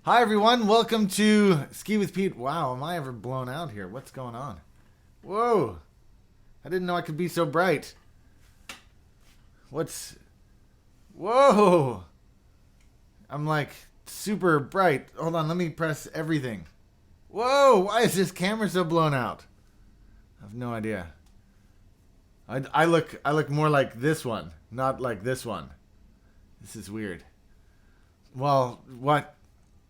Hi everyone, welcome to Ski with Pete. Wow, am I ever blown out here? What's going on? Whoa, I didn't know I could be so bright. Whoa, I'm like super bright. Hold on, let me press everything. Whoa, why is this camera so blown out? I have no idea. I look more like this one, not like this one. This is weird. Well, what?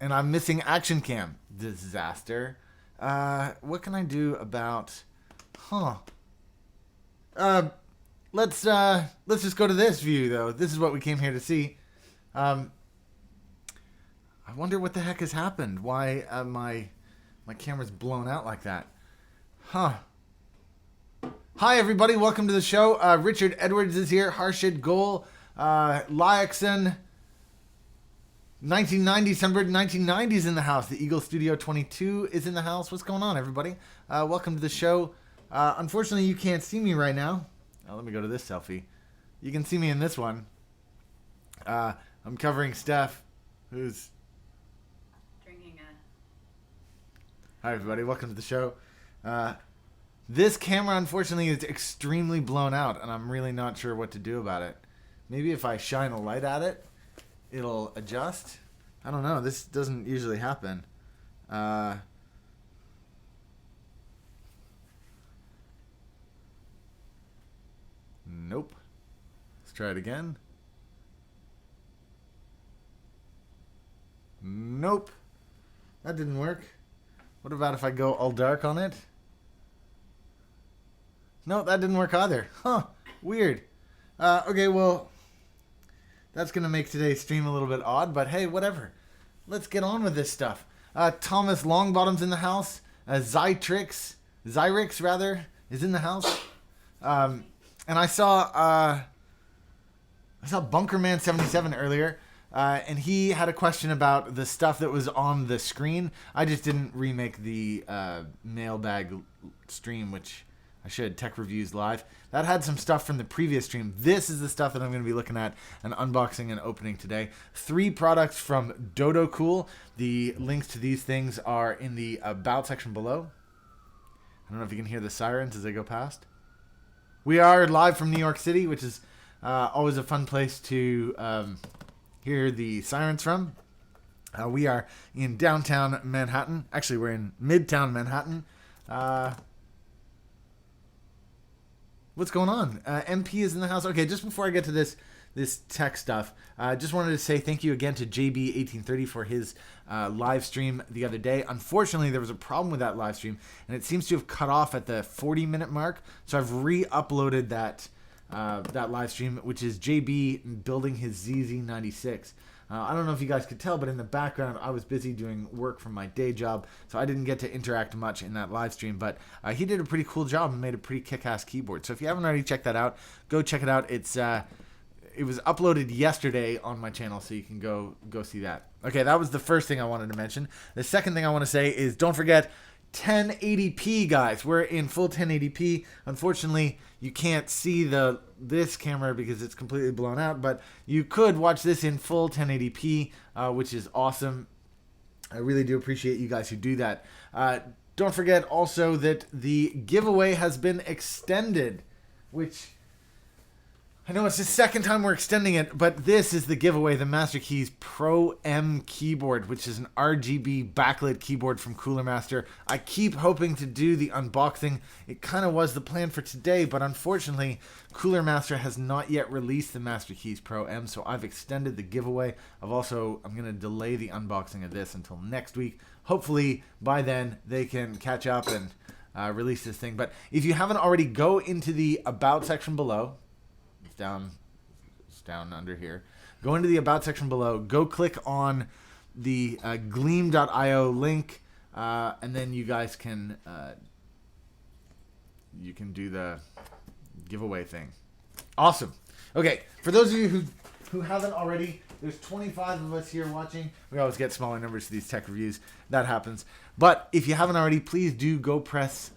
And I'm missing action cam. Disaster. What can I do about... Let's just go to this view, though. This is what we came here to see. I wonder what the heck has happened. Why my camera's blown out like that. Huh. Hi, everybody. Welcome to the show. Richard Edwards is here. Harshid Gol. Lyakson. 1990, December 1990s in the house. The Eagle Studio 22 is in the house. What's going on, everybody? Welcome to the show. Unfortunately, you can't see me right now. Let me go to this selfie. You can see me in this one. I'm covering Steph, who's... drinking a... Hi, everybody. Welcome to the show. This camera, unfortunately, is extremely blown out, and I'm really not sure what to do about it. Maybe if I shine a light at it, it'll adjust. I don't know. This doesn't usually happen. Nope. Let's try it again. Nope. That didn't work. What about if I go all dark on it? No, that didn't work either. Huh. Weird. Okay, well... that's going to make today's stream a little bit odd, but hey, whatever. Let's get on with this stuff. Thomas Longbottom's in the house. Zyrix, is in the house. And I saw Bunkerman77 earlier, and he had a question about the stuff that was on the screen. I just didn't remake the mailbag stream, which I should. Tech Reviews Live. That had some stuff from the previous stream. This is the stuff that I'm going to be looking at and unboxing and opening today. 3 products from Dodo Cool. The links to these things are in the About section below. I don't know if you can hear the sirens as they go past. We are live from New York City, which is always a fun place to hear the sirens from. We are in downtown Manhattan. Actually, we're in Midtown Manhattan. What's going on? MP is in the house. Okay, just before I get to this tech stuff, I just wanted to say thank you again to JB1830 for his live stream the other day. Unfortunately, there was a problem with that live stream, and it seems to have cut off at the 40-minute mark. So I've re-uploaded that live stream, which is JB building his ZZ96. I don't know if you guys could tell, but in the background, I was busy doing work from my day job, so I didn't get to interact much in that live stream, but he did a pretty cool job and made a pretty kick-ass keyboard. So if you haven't already checked that out, go check it out. It was uploaded yesterday on my channel, so you can go see that. Okay, that was the first thing I wanted to mention. The second thing I want to say is don't forget 1080p, guys. We're in full 1080p. Unfortunately, you can't see this camera because it's completely blown out, but you could watch this in full 1080p, which is awesome. I really do appreciate you guys who do that. Don't forget also that the giveaway has been extended, which I know it's the second time we're extending it, but this is the giveaway, the Master Keys Pro M keyboard, which is an RGB backlit keyboard from Cooler Master. I keep hoping to do the unboxing. It kind of was the plan for today, but unfortunately, Cooler Master has not yet released the Master Keys Pro M, so I've extended the giveaway. I'm going to delay the unboxing of this until next week. Hopefully, by then, they can catch up and release this thing. But if you haven't already, go into the About section below. It's down under here. Go into the About section below. Go click on the gleam.io link, and then you guys can do the giveaway thing. Awesome. Okay, for those of you who haven't already, there's 25 of us here watching. We always get smaller numbers to these tech reviews. That happens. But if you haven't already, please do go press.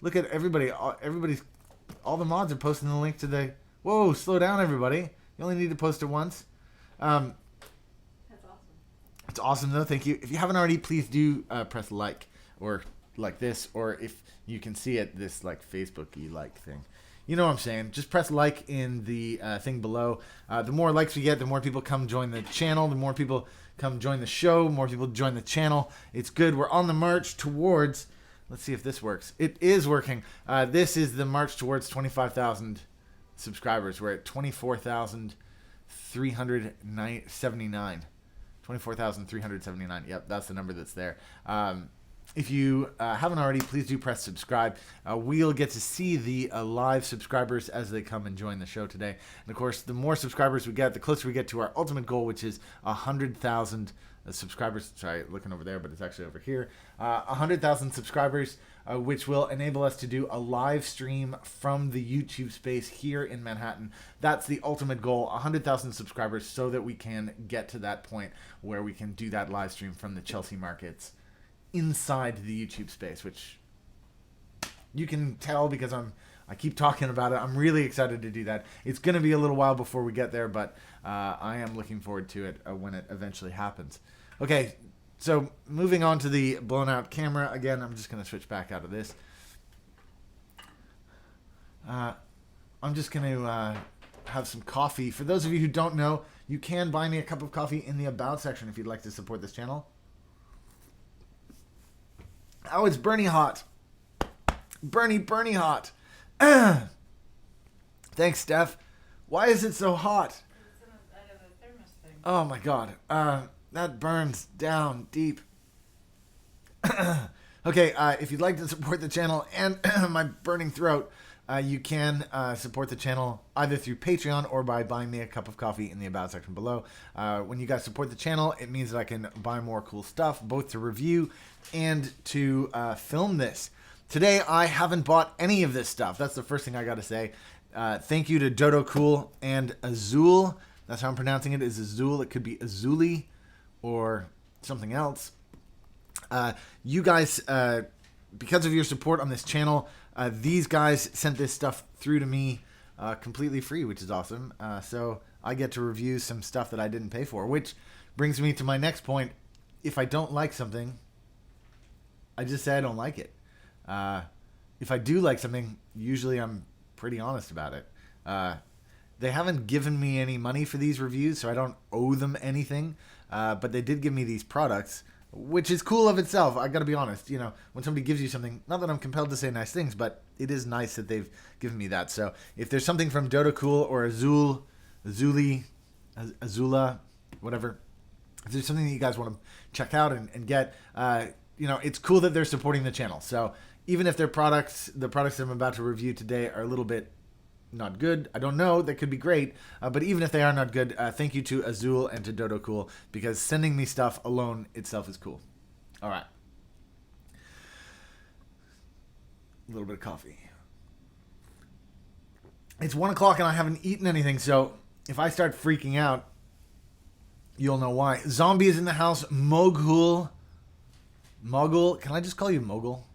Look at everybody. All the mods are posting the link to the... Whoa, slow down, everybody. You only need to post it once. That's awesome. It's awesome, though. Thank you. If you haven't already, please do press like, or like this, or if you can see it, this like Facebook-y like thing. You know what I'm saying? Just press like in the thing below. The more likes we get, the more people come join the channel. The more people come join the show, more people join the channel. It's good. We're on the march towards... Let's see if this works. It is working. This is the march towards 25,000 subscribers. We're at 24,379. 24,379. Yep, that's the number that's there. If you haven't already, please do press subscribe. We'll get to see the live subscribers as they come and join the show today. And of course, the more subscribers we get, the closer we get to our ultimate goal, which is 100,000 subscribers. Sorry, looking over there, but it's actually over here. 100,000 subscribers, which will enable us to do a live stream from the YouTube space here in Manhattan. That's the ultimate goal, 100,000 subscribers, so that we can get to that point where we can do that live stream from the Chelsea markets inside the YouTube space, which you can tell because I keep talking about it. I'm really excited to do that. It's going to be a little while before we get there, but I am looking forward to it when it eventually happens. Okay, so moving on to the blown out camera. Again, I'm just going to switch back out of this. I'm just going to have some coffee. For those of you who don't know, you can buy me a cup of coffee in the About section if you'd like to support this channel. Oh, it's Bernie hot. Bernie hot. Thanks, Steph. Why is it so hot? It's out of the thermos thing. Oh my god. That burns down deep. Okay, if you'd like to support the channel and my burning throat, you can support the channel either through Patreon or by buying me a cup of coffee in the About section below. When you guys support the channel, it means that I can buy more cool stuff, both to review and to film this. Today, I haven't bought any of this stuff. That's the first thing I got to say. Thank you to Dodo Cool and Azul. That's how I'm pronouncing it, is Azul. It could be Azuli or something else. You guys, because of your support on this channel, these guys sent this stuff through to me completely free, which is awesome. So I get to review some stuff that I didn't pay for, which brings me to my next point. If I don't like something, I just say I don't like it. If I do like something, usually I'm pretty honest about it. They haven't given me any money for these reviews, so I don't owe them anything. But they did give me these products, which is cool of itself. I gotta be honest. You know, when somebody gives you something, not that I'm compelled to say nice things, but it is nice that they've given me that. So if there's something from Dodo Cool or Azula, whatever, if there's something that you guys want to check out and get, it's cool that they're supporting the channel. So even if the products that I'm about to review today are a little bit not good, I don't know, they could be great, but even if they are not good, thank you to Azul and to Dodo Cool, because sending me stuff alone itself is cool. All right. A little bit of coffee. It's 1 o'clock and I haven't eaten anything, so if I start freaking out, you'll know why. Zombie is in the house. Mogul, can I just call you Mogul?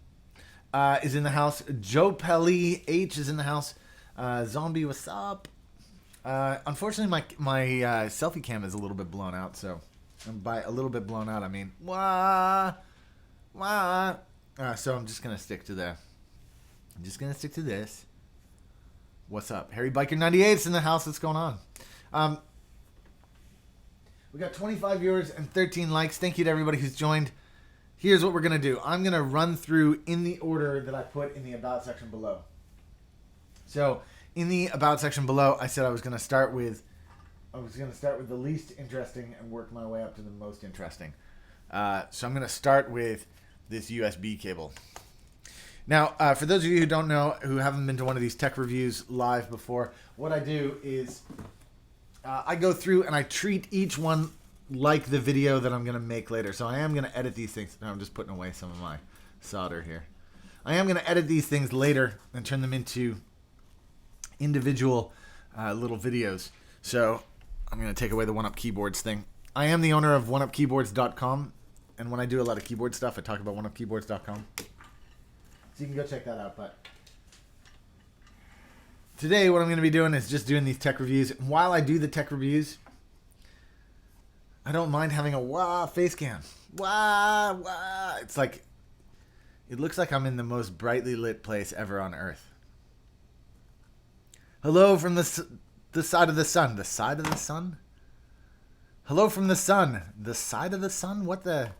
Is in the house. Joe Pelly H is in the house. Zombie, what's up? Unfortunately, my selfie cam is a little bit blown out, so by a little bit blown out, I mean so I'm just gonna stick to this. What's up? Harry Biker 98 is in the house. What's going on? We got 25 viewers and 13 likes. Thank you to everybody who's joined. Here's what we're gonna do. I'm gonna run through in the order that I put in the About section below. So in the About section below, I said I was going to start with the least interesting and work my way up to the most interesting. So I'm going to start with this USB cable. Now, for those of you who don't know, who haven't been to one of these tech reviews live before, what I do is I go through and I treat each one like the video that I'm going to make later. So I am going to edit these things. No, I'm just putting away some of my solder here. I am going to edit these things later and turn them into individual little videos. So I'm going to take away the 1UP Keyboards thing. I am the owner of 1upkeyboards.com, and when I do a lot of keyboard stuff, I talk about 1upkeyboards.com. So you can go check that out. But today, what I'm going to be doing is just doing these tech reviews. And while I do the tech reviews, I don't mind having a wah face cam. Wah, wah. It's like, it looks like I'm in the most brightly lit place ever on Earth. Hello from the side of the sun. The side of the sun? Hello from the sun. The side of the sun? What the?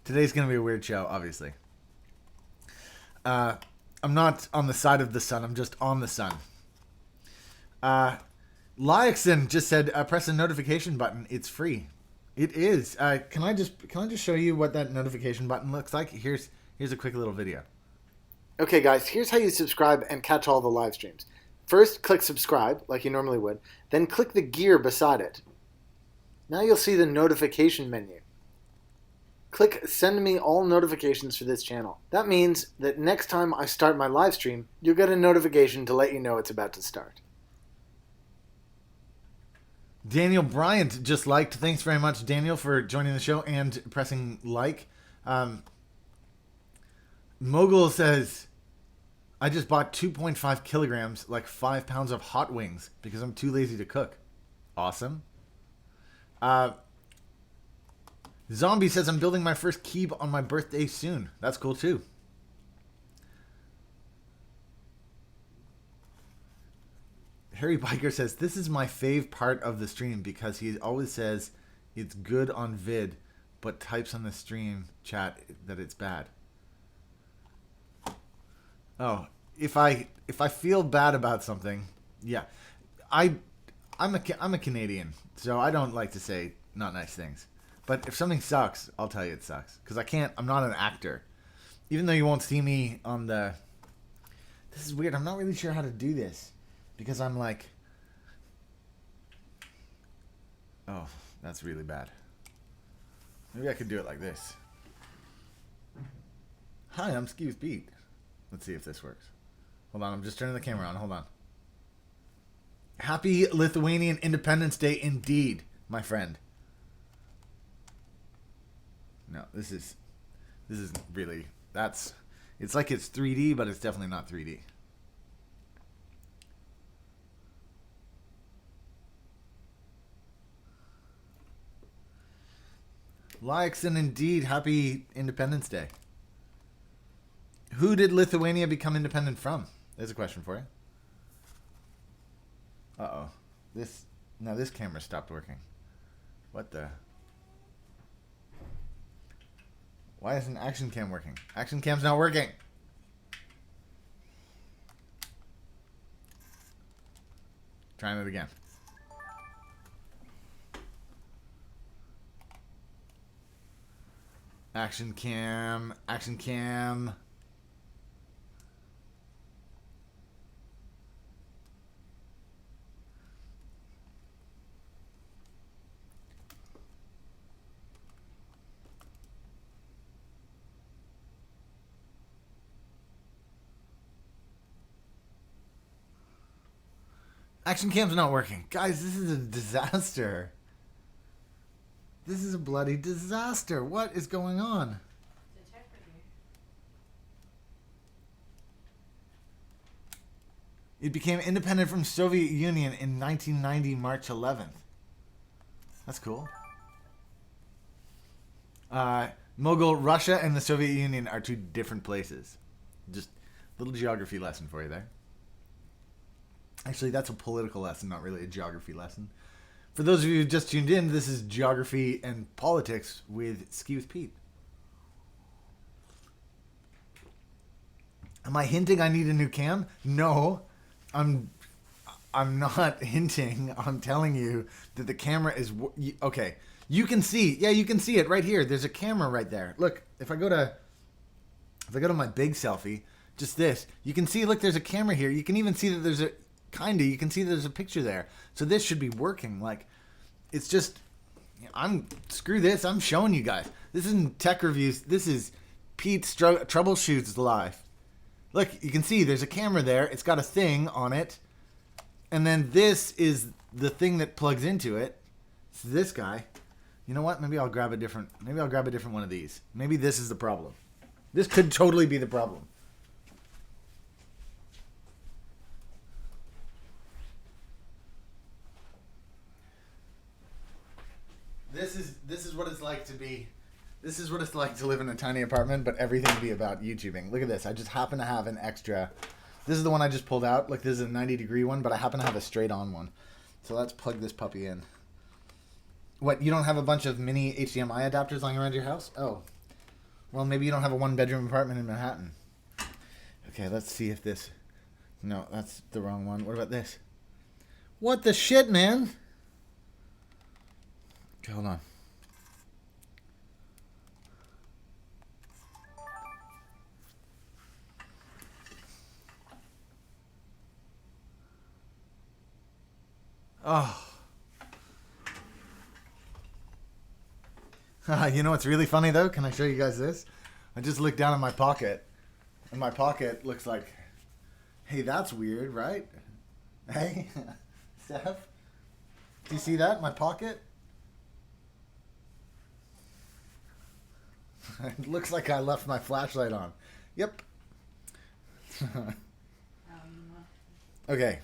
Today's going to be a weird show, obviously. I'm not on the side of the sun. I'm just on the sun. Lyexon just said, press the notification button. It's free. It is. Can I just show you what that notification button looks like? Here's a quick little video. Okay, guys, here's how you subscribe and catch all the live streams. First, click subscribe, like you normally would. Then click the gear beside it. Now you'll see the notification menu. Click send me all notifications for this channel. That means that next time I start my live stream, you'll get a notification to let you know it's about to start. Daniel Bryant just liked. Thanks very much, Daniel, for joining the show and pressing like. Mogul says, I just bought 2.5 kilograms, like 5 pounds of hot wings because I'm too lazy to cook. Awesome. Zombie says, I'm building my first keep on my birthday soon. That's cool too. Harry Biker says, this is my fave part of the stream because he always says it's good on vid, but types on the stream chat that it's bad. Oh, if I feel bad about something, yeah. I'm a Canadian, so I don't like to say not nice things. But if something sucks, I'll tell you it sucks. Because I'm not an actor. Even though you won't see me on the... This is weird. I'm not really sure how to do this. Because I'm like... Oh, that's really bad. Maybe I could do it like this. Hi, I'm skiwithpete. Let's see if this works. Hold on, I'm just turning the camera on. Hold on. Happy Lithuanian Independence Day indeed, my friend. No, this is really, it's like it's 3D, but it's definitely not 3D. Lyexon indeed, happy Independence Day. Who did Lithuania become independent from? There's a question for you. Uh-oh. This camera stopped working. What the? Why isn't Action Cam working? Action Cam's not working. Trying it again. Action Cam. Action Cam. Action Cam's not working. Guys, this is a disaster. This is a bloody disaster. What is going on? To check with you. It became independent from Soviet Union in 1990, March 11th. That's cool. Mogul, Russia and the Soviet Union are two different places. Just a little geography lesson for you there. Actually, that's a political lesson, not really a geography lesson. For those of you who just tuned in, this is Geography and Politics with skiwithpete. Am I hinting I need a new cam? No, I'm not hinting. I'm telling you that the camera is okay. You can see, yeah, you can see it right here. There's a camera right there. Look, if I go to my big selfie, just this, you can see. Look, there's a camera here. You can even see that there's a you can see there's a picture there. So this should be working. Like, it's just, screw this. I'm showing you guys. This isn't tech reviews. This is Pete's troubleshoots live. Look, you can see there's a camera there. It's got a thing on it. And then this is the thing that plugs into it. It's this guy. You know what? Maybe I'll grab a different one of these. Maybe this is the problem. This could totally be the problem. This is what it's like to be. This is what it's like to live in a tiny apartment, but everything be about YouTubing. Look at this. I just happen to have an extra. This is the one I just pulled out. Like, this is a 90-degree one, but I happen to have a straight-on one. So let's plug this puppy in. What, you don't have a bunch of mini HDMI adapters lying around your house? Oh. Well, maybe you don't have a one-bedroom apartment in Manhattan. Okay, let's see if this... No, that's the wrong one. What about this? What the shit, man? Okay, hold on. Oh. You know what's really funny, though? Can I show you guys this? I just looked down in my pocket, and my pocket looks like... Hey, that's weird, right? Hey, Steph? Do you see that in my pocket? It looks like I left my flashlight on. Yep. Okay.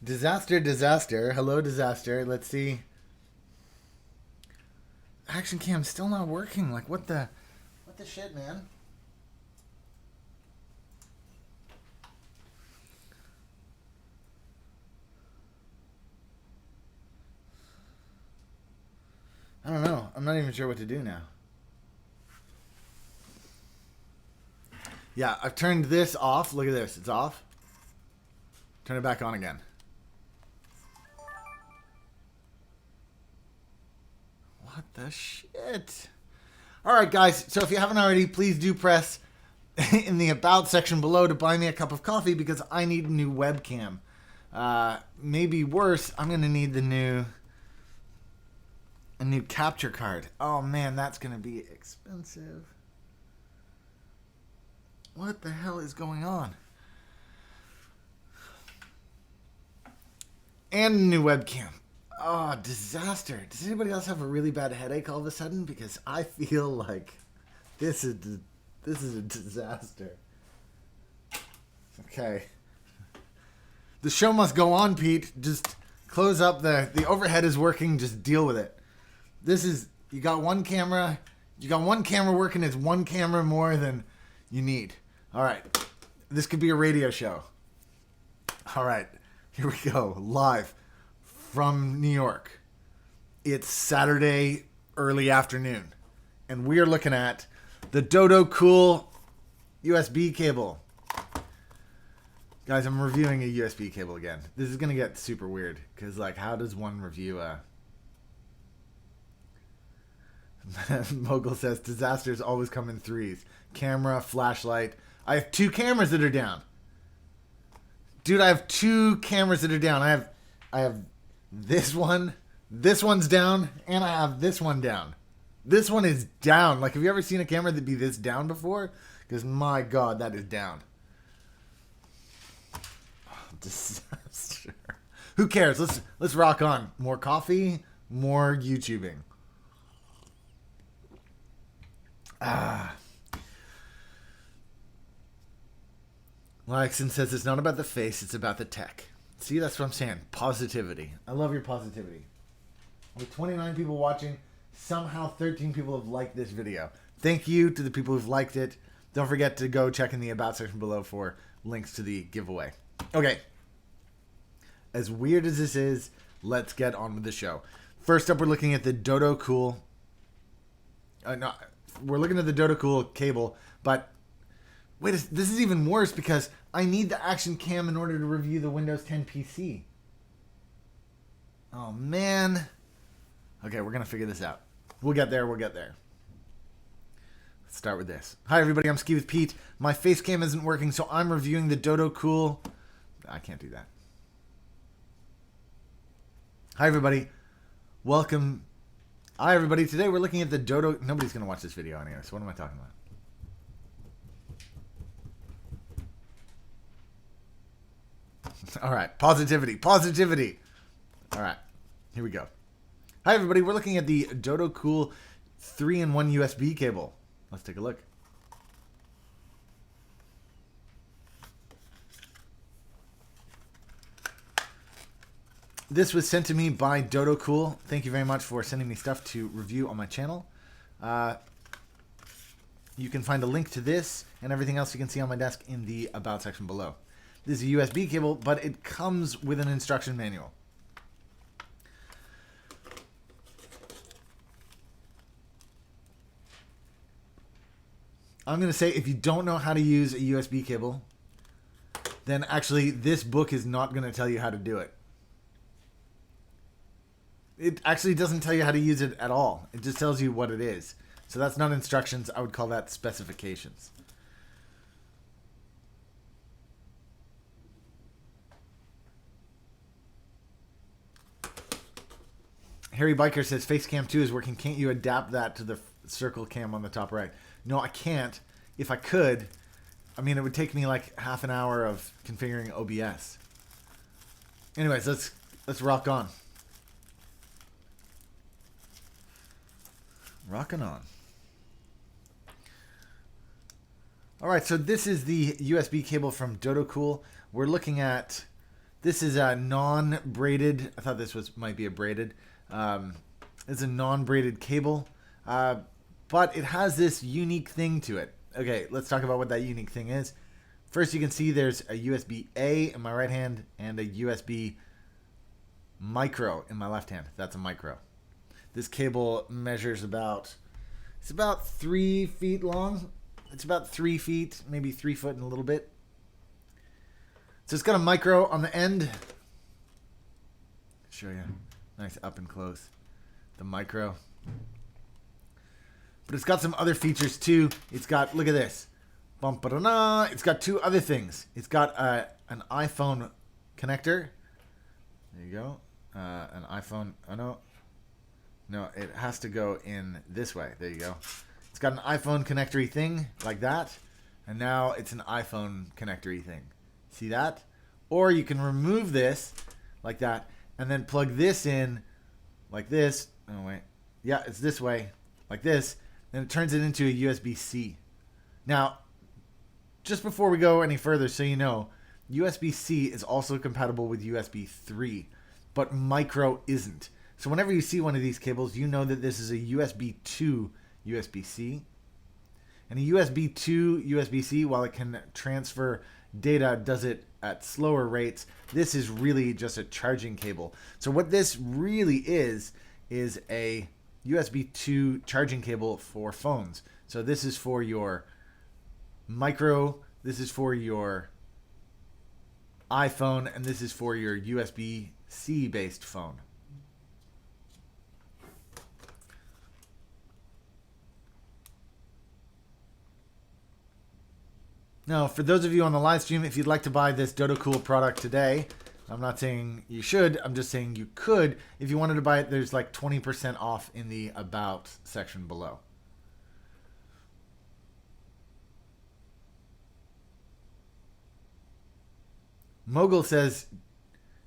Disaster. Hello, disaster. Let's see. Action cam's still not working. Like, what the shit, man? I don't know. I'm not even sure what to do now. Yeah, I've turned this off. Look at this. It's off. Turn it back on again. What the shit? Alright, guys. So if you haven't already, please do press in the About section below to buy me a cup of coffee because I need a new webcam. Maybe worse, I'm going to need a new capture card. Oh, man, that's going to be expensive. What the hell is going on? And a new webcam. Oh, disaster. Does anybody else have a really bad headache all of a sudden? Because I feel like this is a disaster. Okay. The show must go on, Pete. Just close up the overhead is working. Just deal with it. You got one camera. You got one camera working. It's one camera more than you need. All right. This could be a radio show. All right. Here we go. Live from New York. It's Saturday early afternoon. And we are looking at the Dodo Cool USB cable. Guys, I'm reviewing a USB cable again. This is going to get super weird. Because, like, how does one review a... Mogul says, disasters always come in threes. Camera, flashlight. I have 2 cameras that are down. Dude, I have 2 cameras that are down. I have this one. This one's down. And I have this one down. This one is down. Like, have you ever seen a camera that be this down before? Because, my God, that is down. Oh, disaster. Who cares? Let's rock on. More coffee, more YouTubing. Lexon says it's not about the face, it's about the tech. See, that's what I'm saying. Positivity. I love your positivity. With 29 people watching, somehow 13 people have liked this video. Thank you to the people who've liked it. Don't forget to go check in the About section below for links to the giveaway. Okay. As weird as this is, let's get on with the show. First up, we're looking at the Dodo Cool. We're looking at the Dodo Cool cable, but wait, this is even worse because I need the action cam in order to review the Windows 10 PC. Oh, man. Okay, we're going to figure this out. We'll get there. Let's start with this. Hi, everybody. I'm skiwithpete. My face cam isn't working, so I'm reviewing the Dodo Cool. I can't do that. Hi, everybody. Welcome. Hi, everybody. Today we're looking at the Dodo... Nobody's going to watch this video anyway, so what am I talking about? All right. Positivity. All right. Here we go. Hi, everybody. We're looking at the Dodo Cool 3-in-1 USB cable. Let's take a look. This was sent to me by Dodo Cool. Thank you very much for sending me stuff to review on my channel. You can find a link to this and everything else you can see on my desk in the About section below. This is a USB cable, but it comes with an instruction manual. I'm going to say if you don't know how to use a USB cable, then actually this book is not going to tell you how to do it. It actually doesn't tell you how to use it at all. It just tells you what it is. So that's not instructions. I would call that specifications. Harry Biker says Facecam 2 is working. Can't you adapt that to the circle cam on the top right? No, I can't. If I could, I mean, it would take me like half an hour of configuring OBS. Anyways, let's rock on. Rocking on. All right, so this is the USB cable from Dodo Cool. We're looking at, this is a non-braided, I thought this might be a braided. It's a non-braided cable, but it has this unique thing to it. Okay, let's talk about what that unique thing is. First, you can see there's a USB-A in my right hand and a USB micro in my left hand. That's a micro. This cable measures it's about 3 feet long. It's about 3 feet, maybe 3 foot and a little bit. So it's got a micro on the end. Show you. Nice up and close. The micro. But it's got some other features too. It's got, look at this. It's got two other things. It's got an iPhone connector. There you go. An iPhone. Oh no. No, it has to go in this way. There you go. It's got an iPhone connectory thing like that. And now it's an iPhone connectory thing. See that? Or you can remove this like that and then plug this in like this. Oh, wait. Yeah, it's this way like this. Then it turns it into a USB-C. Now, just before we go any further, so you know, USB-C is also compatible with USB 3, but micro isn't. So whenever you see one of these cables, you know that this is a USB 2 USB-C. And a USB 2 USB-C, while it can transfer data, does it at slower rates. This is really just a charging cable. So what this really is a USB 2 charging cable for phones. So this is for your micro, this is for your iPhone, and this is for your USB-C based phone. Now, for those of you on the live stream, if you'd like to buy this Dodo Cool product today, I'm not saying you should, I'm just saying you could. If you wanted to buy it, there's like 20% off in the About section below. Mogul says,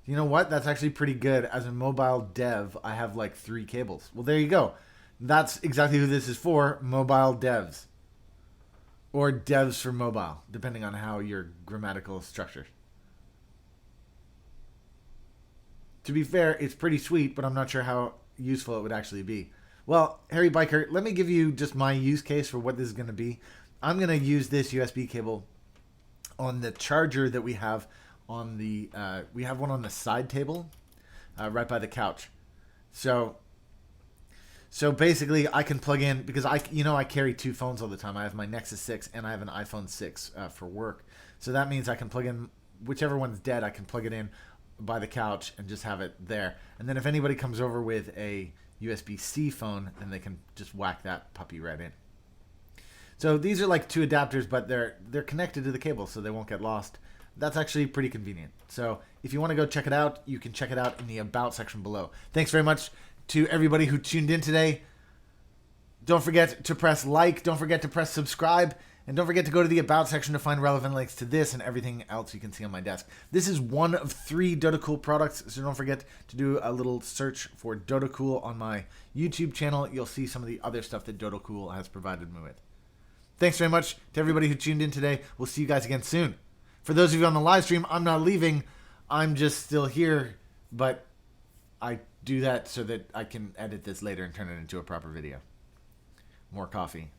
you know what? That's actually pretty good. As a mobile dev, I have like 3 cables. Well, there you go. That's exactly who this is for, mobile devs. Or devs for mobile, depending on how your grammatical is structured. To be fair, it's pretty sweet, but I'm not sure how useful it would actually be. Well, Harry Biker, let me give you just my use case for what this is going to be. I'm going to use this USB cable on the charger that we have on the, we have one on the side table, right by the couch. So basically, I can plug in, because I carry 2 phones all the time. I have my Nexus 6 and I have an iPhone 6 for work. So that means I can plug in, whichever one's dead, I can plug it in by the couch and just have it there. And then if anybody comes over with a USB-C phone, then they can just whack that puppy right in. So these are like 2 adapters, but they're connected to the cable, so they won't get lost. That's actually pretty convenient. So if you want to go check it out, you can check it out in the About section below. Thanks very much to everybody who tuned in today. Don't forget to press like, don't forget to press subscribe, and don't forget to go to the About section to find relevant links to this and everything else you can see on my desk. This is one of 3 Dodo Cool products, so don't forget to do a little search for Dodo Cool on my YouTube channel. You'll see some of the other stuff that Dodo Cool has provided me with. Thanks very much to everybody who tuned in today. We'll see you guys again soon. For those of you on the live stream, I'm not leaving. I'm just still here, but I do that so that I can edit this later and turn it into a proper video. More coffee.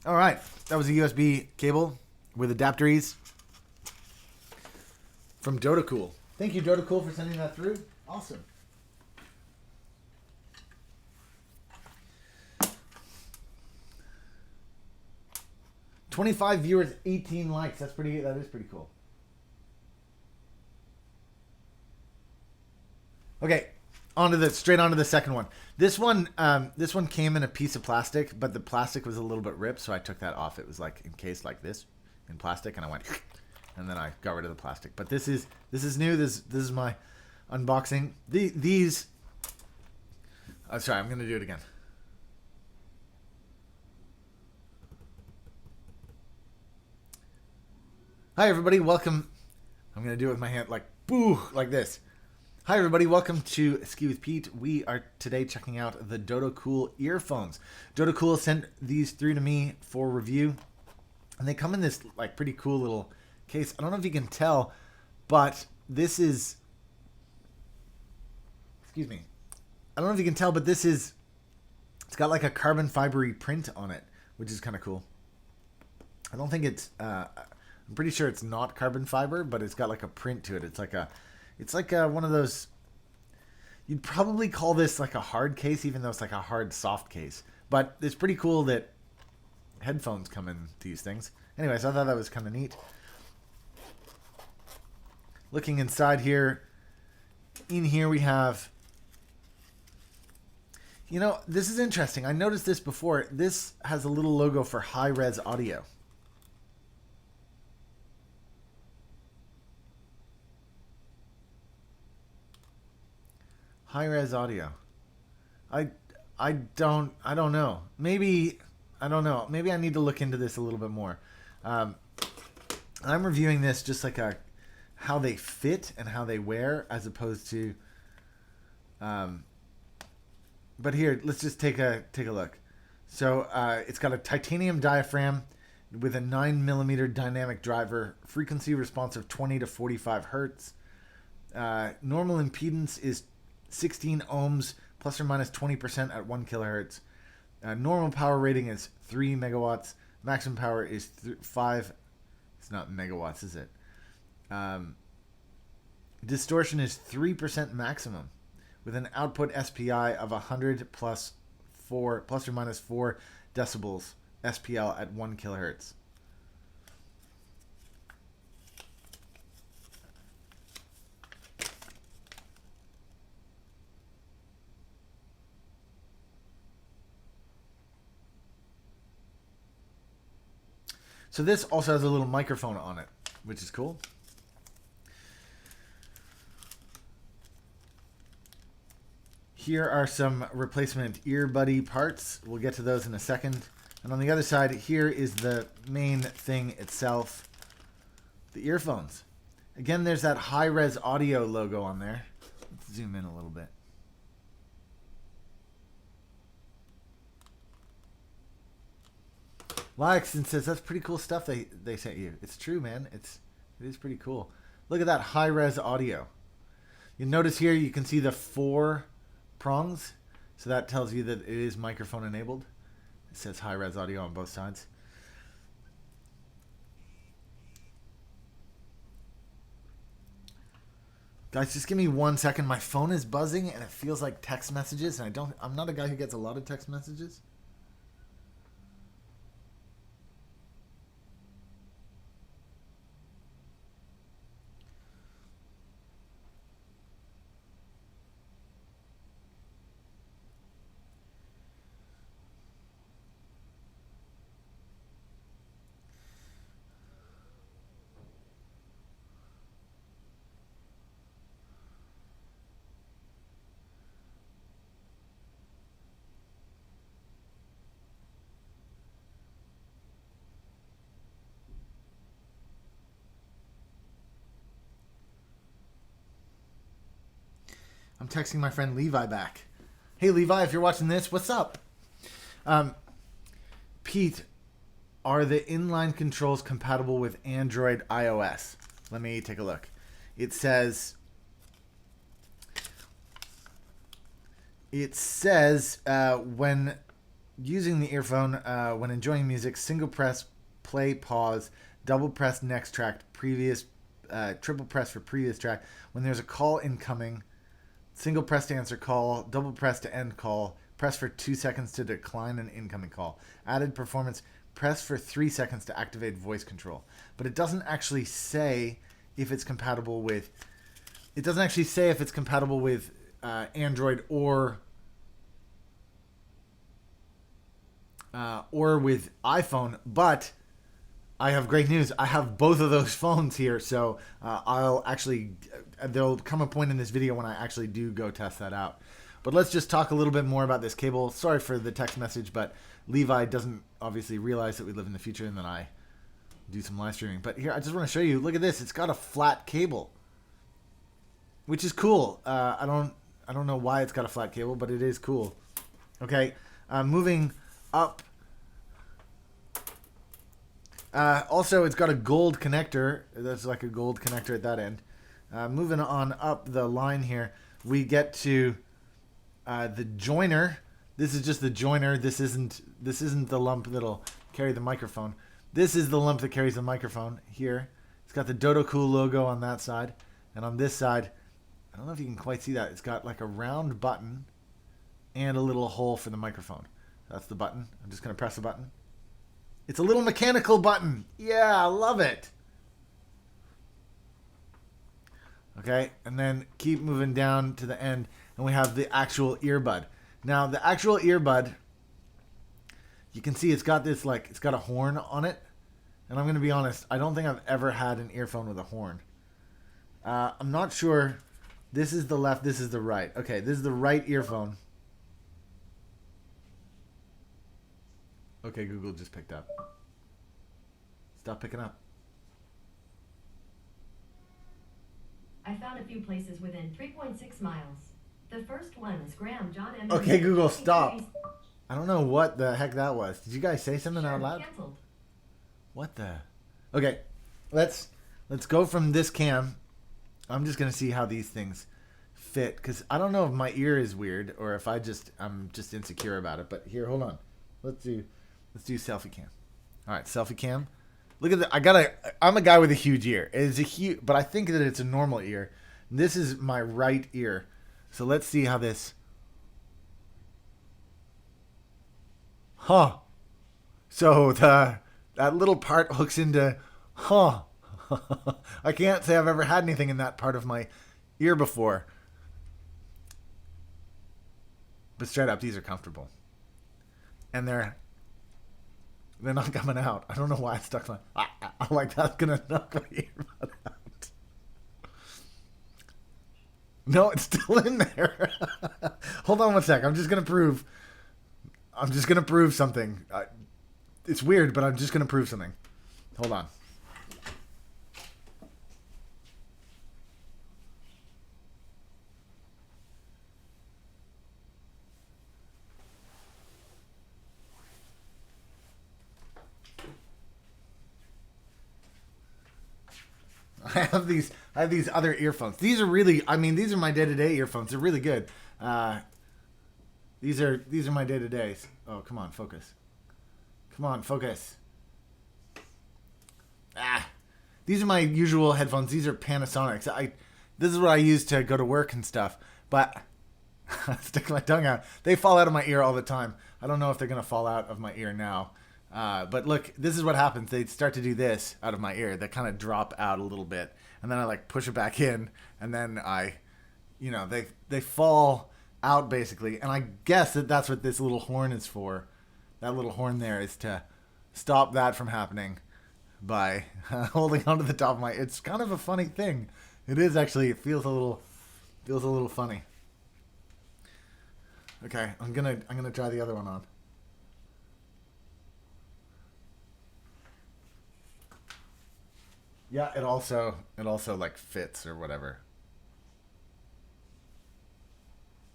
All right, that was a USB cable with adapteries from DotaCool. Thank you, DotaCool, for sending that through. Awesome. "25 viewers, 18 likes. That is pretty cool. Okay, straight onto the second one. This one came in a piece of plastic, but the plastic was a little bit ripped, so I took that off. It was like encased like this in plastic, and I went, and then I got rid of the plastic. But this is new. This is my unboxing. These. Sorry, I'm gonna do it again. Hi everybody, welcome. I'm gonna do it with my hand like boo, like this. Hi everybody, welcome to Ski with Pete. We are today checking out the DotaCool earphones. DotaCool sent these through to me for review, and they come in this like pretty cool little case. I don't know if you can tell, but this is, excuse me. I don't know if you can tell, but it's got like a carbon fibery print on it, which is kind of cool. I don't think it's, I'm pretty sure it's not carbon fiber, but it's got like a print to it. It's like one of those, you'd probably call this like a hard case, even though it's like a hard soft case. But it's pretty cool that headphones come in these things. Anyways, I thought that was kind of neat. Looking inside here, in here we have, you know, this is interesting. I noticed this before. This has a little logo for high-res audio. High-res audio. I don't know. Maybe I don't know. Maybe I need to look into this a little bit more. I'm reviewing this just like how they fit and how they wear, as opposed to. But here, let's just take a look. So it's got a titanium diaphragm with a 9mm dynamic driver, frequency response of 20 to 45 hertz. Normal impedance is 16 ohms plus or minus 20% at 1 kilohertz. Normal power rating is 3 megawatts. Maximum power is 5. It's not megawatts, is it? Distortion is 3% maximum, with an output SPI of 100 plus or minus 4 decibels SPL at 1 kilohertz. So this also has a little microphone on it, which is cool. Here are some replacement earbuddy parts. We'll get to those in a second. And on the other side, here is the main thing itself, the earphones. Again, there's that high-res audio logo on there. Let's zoom in a little bit. Laxton says that's pretty cool stuff they sent you. It's true, man. It is pretty cool. Look at that high-res audio. You notice here you can see the 4 prongs, so that tells you that it is microphone enabled. It says high-res audio on both sides. Guys, just give me 1 second. My phone is buzzing and it feels like text messages, and I'm not a guy who gets a lot of text messages. I'm texting my friend Levi back. Hey Levi, if you're watching this, what's up? Pete, are the inline controls compatible with Android iOS? Let me take a look. It says when using the earphone, when enjoying music, single press play, pause, double press next track, previous, triple press for previous track. When there's a call incoming, single press to answer call, double press to end call, press for 2 seconds to decline an incoming call. Added performance, press for 3 seconds to activate voice control. But it doesn't actually say if it's compatible with. It doesn't actually say if it's compatible with Android or with iPhone. But I have great news. I have both of those phones here, so I'll actually. There'll come a point in this video when I actually do go test that out. But let's just talk a little bit more about this cable. Sorry for the text message, but Levi doesn't obviously realize that we live in the future and then I do some live streaming. But here, I just want to show you. Look at this. It's got a flat cable, which is cool. I don't know why it's got a flat cable, but it is cool. Okay, moving up. Also, it's got a gold connector. That's like a gold connector at that end. Moving on up the line here, we get to the joiner. This is just the joiner. This isn't the lump that'll carry the microphone. This is the lump that carries the microphone here. It's got the Dodo Cool logo on that side, and on this side, I don't know if you can quite see that. It's got like a round button and a little hole for the microphone. That's the button. I'm just gonna press the button. It's a little mechanical button. Yeah, I love it. Okay, and then keep moving down to the end, and we have the actual earbud. Now, the actual earbud, you can see it's got this, like, it's got a horn on it. And I'm going to be honest, I don't think I've ever had an earphone with a horn. I'm not sure. This is the left, this is the right. Okay, this is the right earphone. Okay, Google just picked up. Stop picking up. I found a few places within 3.6 miles. The first one is Graham John M. Okay, Google, stop. I don't know what the heck that was. Did you guys say something out loud? Canceled. What the? Okay, let's go from this cam. I'm just gonna see how these things fit, because I don't know if my ear is weird or if I'm just insecure about it. But here, hold on. Let's do selfie cam. All right, selfie cam. Look at that. I'm a guy with a huge ear. It's a huge, but I think that it's a normal ear. This is my right ear. So let's see how this. Huh. So that little part hooks into. Huh. I can't say I've ever had anything in that part of my ear before. But straight up, these are comfortable. And they're not coming out. I don't know why I stuck my. I'm like, that's gonna knock my earbud out. No, it's still in there. Hold on one sec. I'm just gonna prove something. It's weird, but I'm just gonna prove something. Hold on. I have these other earphones. These are really, these are my day-to-day earphones. They're really good. These are my day-to-days. Oh, come on, focus. Come on, focus. These are my usual headphones. These are Panasonics. This is what I use to go to work and stuff. But stick my tongue out. They fall out of my ear all the time. I don't know if they're gonna fall out of my ear now. But look, this is what happens. They start to do this out of my ear. They kind of drop out a little bit, and then I like push it back in, and then they fall out basically. And I guess that's what this little horn is for. That little horn there is to stop that from happening by holding onto the top of my. It's kind of a funny thing. It is actually. It feels a little funny. Okay, I'm gonna try the other one on. Yeah, it also like fits or whatever.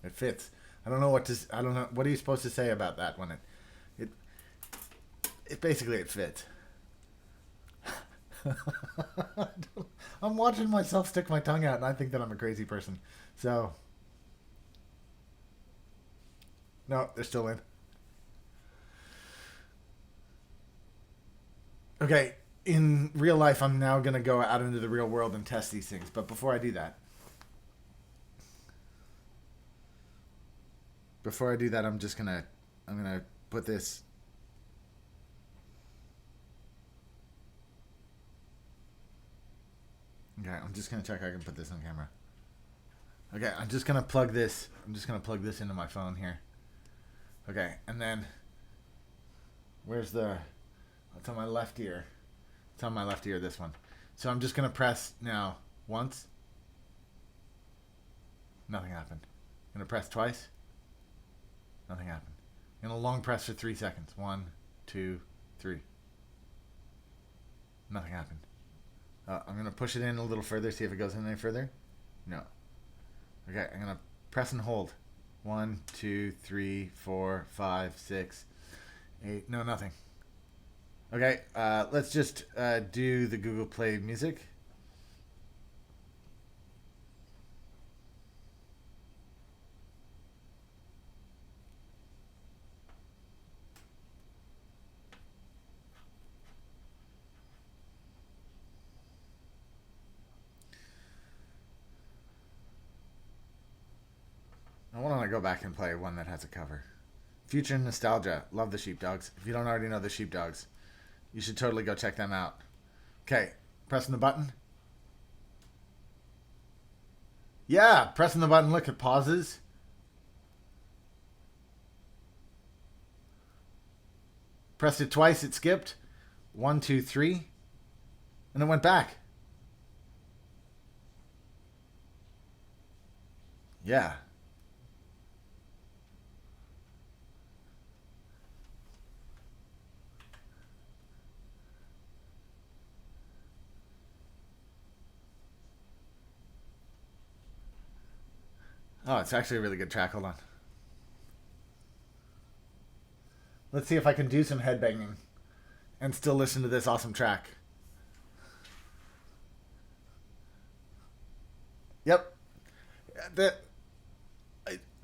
It fits. I don't know what are you supposed to say about that when it basically it fits. I'm watching myself stick my tongue out, and I think that I'm a crazy person. So, no, they're still in. Okay, in real life, I'm now going to go out into the real world and test these things. But before I do that, I'm gonna put this. Okay, I'm just gonna check I can put this on camera. Okay, I'm just gonna plug this into my phone here. Okay, and then where's the? It's on my left ear. It's on my left ear. This one. So I'm just gonna press now once. Nothing happened. I'm gonna press twice. Nothing happened. I'm gonna long press for 3 seconds. 1, 2, 3. Nothing happened. I'm gonna push it in a little further. See if it goes in any further. No. Okay, I'm gonna press and hold. 1, 2, 3, 4, 5, 6, 8. No, nothing. Okay, let's just do the Google Play Music. I want to go back and play one that has a cover. Future Nostalgia. Love the Sheepdogs. If you don't already know the Sheepdogs, you should totally go check them out. Okay, pressing the button. Yeah, pressing the button. Look, it pauses. Pressed it twice, it skipped. 1, 2, 3. And it went back. Yeah. Oh, it's actually a really good track. Hold on. Let's see if I can do some headbanging and still listen to this awesome track. Yep.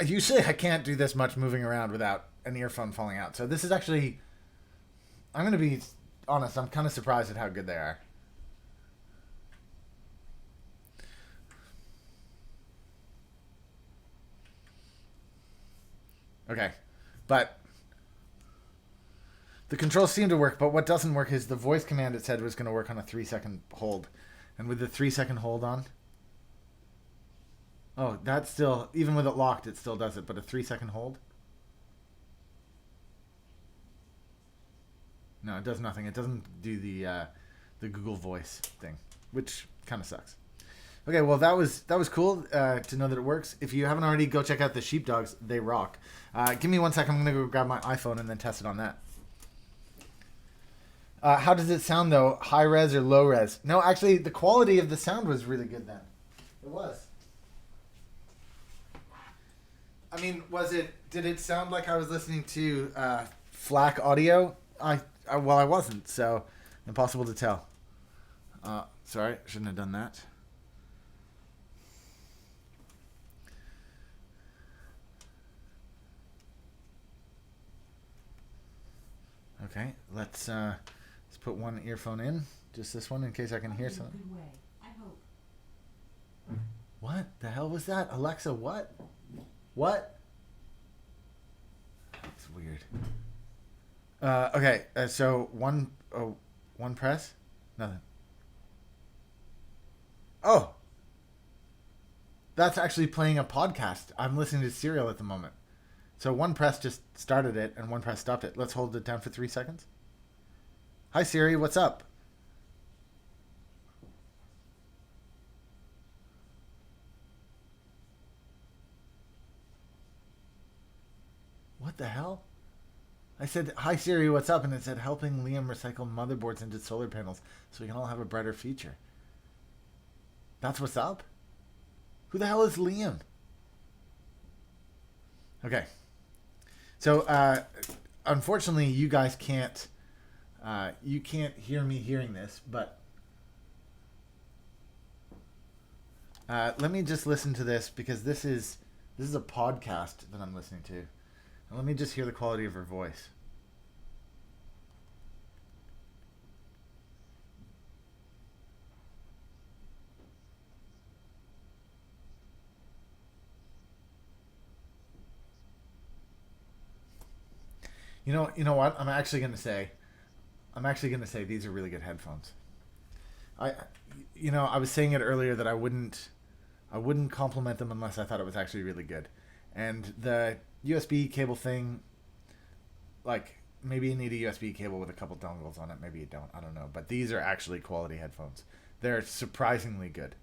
Usually I can't do this much moving around without an earphone falling out. So this is actually, I'm going to be honest, I'm kind of surprised at how good they are. Okay, but the controls seem to work, but what doesn't work is the voice command it said was going to work on a 3-second hold. And with the 3-second hold on, oh, that's still, even with it locked, it still does it, but a 3-second hold? No, it does nothing. It doesn't do the Google Voice thing, which kind of sucks. Okay, well, that was cool to know that it works. If you haven't already, go check out the Sheepdogs. They rock. Give me 1 second. I'm going to go grab my iPhone and then test it on that. How does it sound, though? High res or low res? No, actually, the quality of the sound was really good then. It was. I mean, did it sound like I was listening to FLAC audio? Well, I wasn't, so impossible to tell. Sorry, shouldn't have done that. Okay, let's put one earphone in, just this one, in case I can hear something. Good way, I hope. What the hell was that, Alexa? What? What? That's weird. Okay, so one press, nothing. Oh, that's actually playing a podcast. I'm listening to Serial at the moment. So one press just started it, and one press stopped it. Let's hold it down for 3 seconds. Hi Siri, what's up? What the hell? I said, hi Siri, what's up? And it said, helping Liam recycle motherboards into solar panels so we can all have a brighter future. That's what's up? Who the hell is Liam? Okay. So, unfortunately, you guys can't hear me hearing this, but Let me just listen to this because this is a podcast that I'm listening to. And let me just hear the quality of her voice. You know what? I'm actually gonna say these are really good headphones. I was saying it earlier that I wouldn't compliment them unless I thought it was actually really good. And the USB cable thing, like maybe you need a USB cable with a couple dongles on it, maybe you don't. I don't know. But these are actually quality headphones. They're surprisingly good.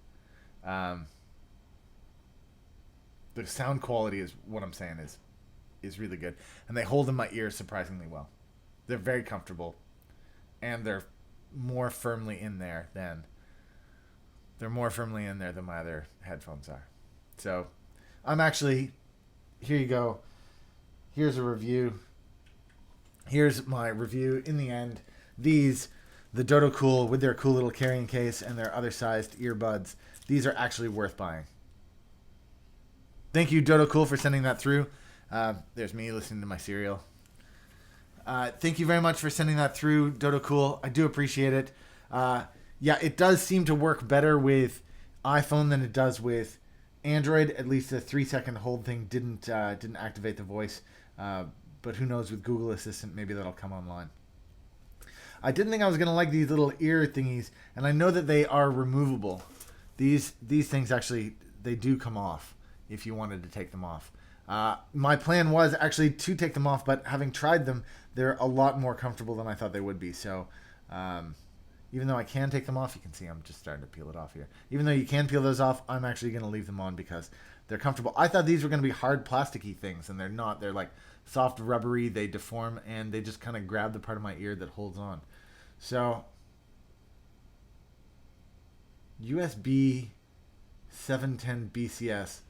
The sound quality is what I'm saying is really good, and they hold in my ear surprisingly well. They're very comfortable, and they're more firmly in there than my other headphones are. So I'm actually, here you go. Here's a review. Here's my review. In the end, the Dodo Cool with their cool little carrying case and their other sized earbuds, these are actually worth buying. Thank you, Dodo Cool, for sending that through. There's me listening to my cereal. Thank you very much for sending that through, Dodo Cool. I do appreciate it. Yeah, it does seem to work better with iPhone than it does with Android. At least the 3-second hold thing didn't activate the voice. But who knows with Google Assistant, maybe that'll come online. I didn't think I was gonna like these little ear thingies, and I know that they are removable. These things actually, they do come off if you wanted to take them off. My plan was actually to take them off, but having tried them, they're a lot more comfortable than I thought they would be. So even though I can take them off, you can see I'm just starting to peel it off here. Even though you can peel those off, I'm actually going to leave them on because they're comfortable. I thought these were going to be hard plasticky things, and they're not. They're like soft, rubbery, they deform, and they just kind of grab the part of my ear that holds on. So USB 710 BCS.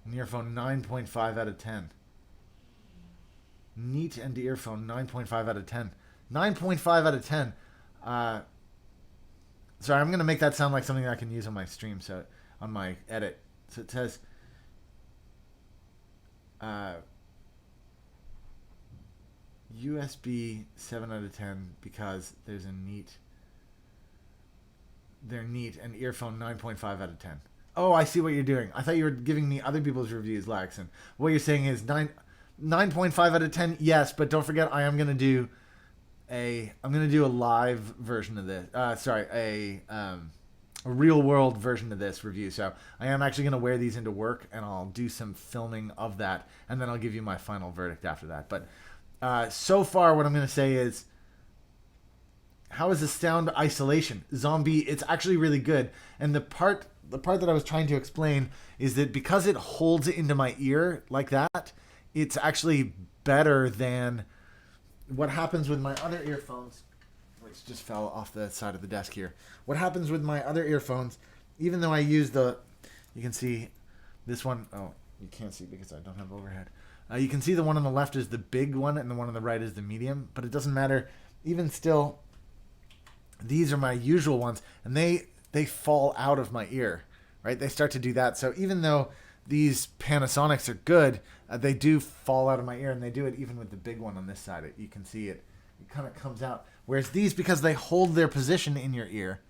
An earphone 9.5 out of 10. Neat and earphone 9.5 out of 10. 9.5 out of 10. Sorry, I'm going to make that sound like something I can use on my stream, so on my edit. So it says USB 7 out of 10 because there's a neat. They're neat and earphone 9.5 out of 10. Oh, I see what you're doing. I thought you were giving me other people's reviews, Laxon. What you're saying is 9.5 out of 10. Yes, but don't forget I'm going to do a live version of this. A real world version of this review. So I am actually going to wear these into work, and I'll do some filming of that, and then I'll give you my final verdict after that. But so far, what I'm going to say is, how is the sound isolation? Zombie, it's actually really good. And the part that I was trying to explain is that because it holds it into my ear like that, it's actually better than what happens with my other earphones, which just fell off the side of the desk here. What happens with my other earphones, even though I use you can see this one. Oh, you can't see because I don't have overhead. You can see the one on the left is the big one and the one on the right is the medium, but it doesn't matter. Even still, these are my usual ones, and they fall out of my ear, right? They start to do that. So even though these Panasonics are good, they do fall out of my ear, and they do it even with the big one on this side. You can see it kind of comes out. Whereas these, because they hold their position in your ear,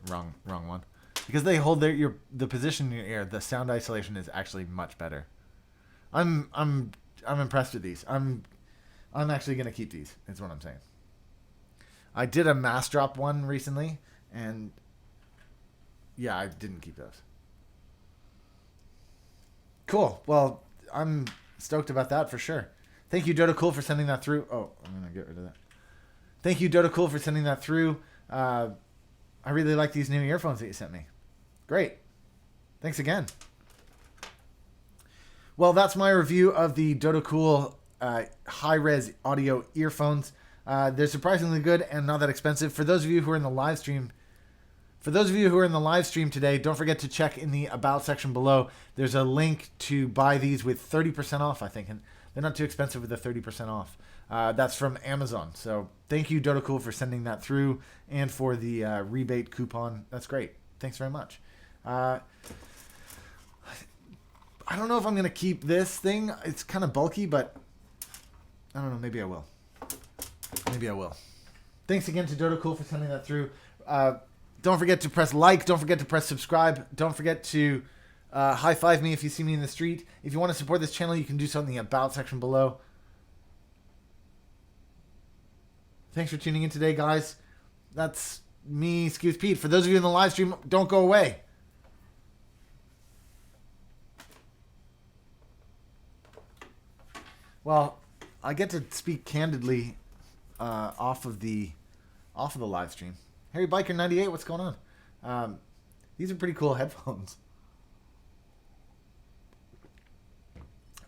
wrong one. Because they hold the position in your ear, the sound isolation is actually much better. I'm impressed with these. I'm actually gonna keep these. Is what I'm saying. I did a mass drop one recently, and yeah, I didn't keep those. Cool. Well, I'm stoked about that for sure. Thank you, Dodo Cool, for sending that through. Oh, I'm going to get rid of that. Thank you, Dodo Cool, for sending that through. I really like these new earphones that you sent me. Great. Thanks again. Well, that's my review of the Dodo Cool high-res audio earphones. They're surprisingly good and not that expensive. For those of you who are in the live stream, today, don't forget to check in the About section below. There's a link to buy these with 30% off, I think. And they're not too expensive with the 30% off. That's from Amazon. So thank you, Dodo Cool, for sending that through and for the rebate coupon. That's great. Thanks very much. I don't know if I'm going to keep this thing. It's kind of bulky, but I don't know. Maybe I will. Maybe I will. Thanks again to Dodo Cool for sending that through. Don't forget to press like. Don't forget to press subscribe. Don't forget to high five me if you see me in the street. If you want to support this channel, you can do so in the About section below. Thanks for tuning in today, guys. That's me, Ski with Pete. For those of you in the live stream, don't go away. Well, I get to speak candidly off of the live stream. Harry Biker 98, what's going on? These are pretty cool headphones.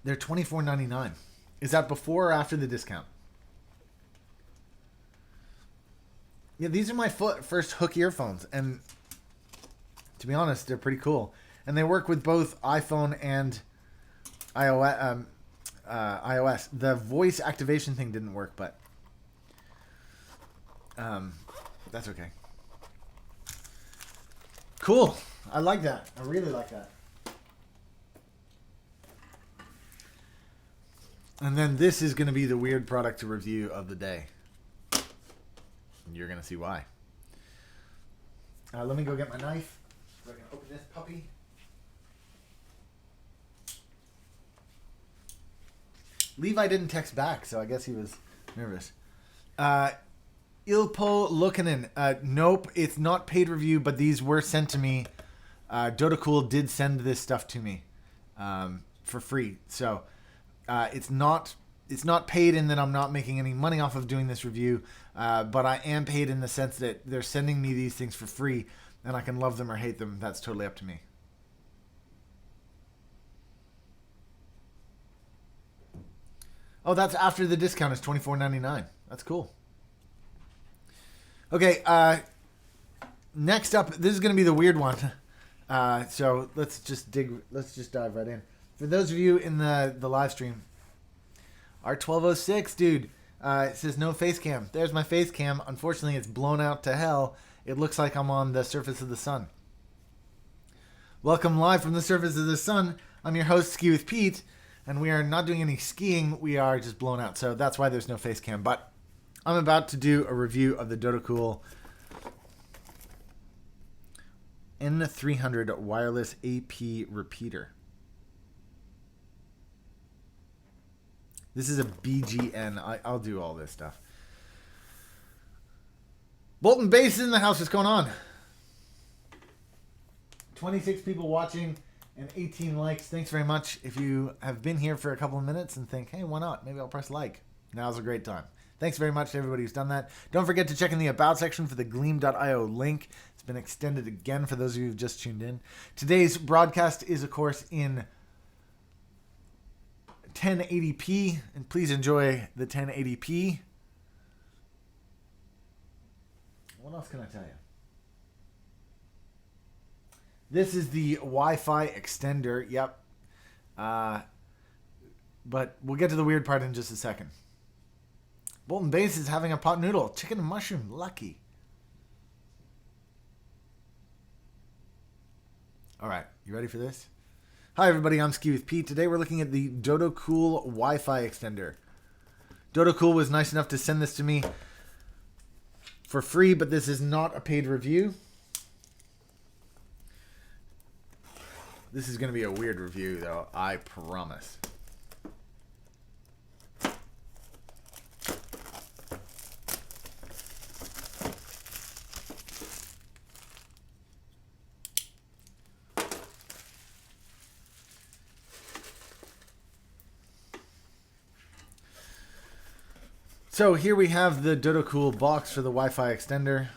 They're $24.99. Is that before or after the discount? Yeah, these are my first hook earphones, and to be honest, they're pretty cool. And they work with both iPhone and iOS. The voice activation thing didn't work, but that's okay. Cool. I like that. I really like that. And then this is going to be the weird product review of the day. You're going to see why. Let me go get my knife so I can open this puppy. Levi didn't text back, so I guess he was nervous. Ilpo Lukinen. Nope, it's not paid review, but these were sent to me. Dodocool did send this stuff to me for free. So it's not paid in that I'm not making any money off of doing this review, but I am paid in the sense that they're sending me these things for free, and I can love them or hate them. That's totally up to me. Oh, that's after the discount is $24.99. That's cool. Okay, next up, this is going to be the weird one. So let's just dive right in. For those of you in the live stream, R1206, dude, it says no face cam. There's my face cam. Unfortunately, it's blown out to hell. It looks like I'm on the surface of the sun. Welcome live from the surface of the sun. I'm your host, Ski with Pete, and we are not doing any skiing. We are just blown out, so that's why there's no face cam. But I'm about to do a review of the Dodocool N300 wireless AP repeater. This is a BGN. I'll do all this stuff. Bolton Base is in the house. What's going on? 26 people watching and 18 likes. Thanks very much. If you have been here for a couple of minutes and think, hey, why not? Maybe I'll press like. Now's a great time. Thanks very much to everybody who's done that. Don't forget to check in the About section for the Gleam.io link. It's been extended again for those of you who've just tuned in. Today's broadcast is, of course, in 1080p, and please enjoy the 1080p. What else can I tell you? This is the Wi-Fi extender. Yep. But we'll get to the weird part in just a second. Bolton Base is having a pot noodle. Chicken and mushroom. Lucky. All right. You ready for this? Hi, everybody. I'm Ski with Pete. Today we're looking at the Dodocool Wi-Fi extender. Dodocool was nice enough to send this to me for free, but this is not a paid review. This is going to be a weird review, though. I promise. So here we have the Dodocool box for the Wi-Fi extender.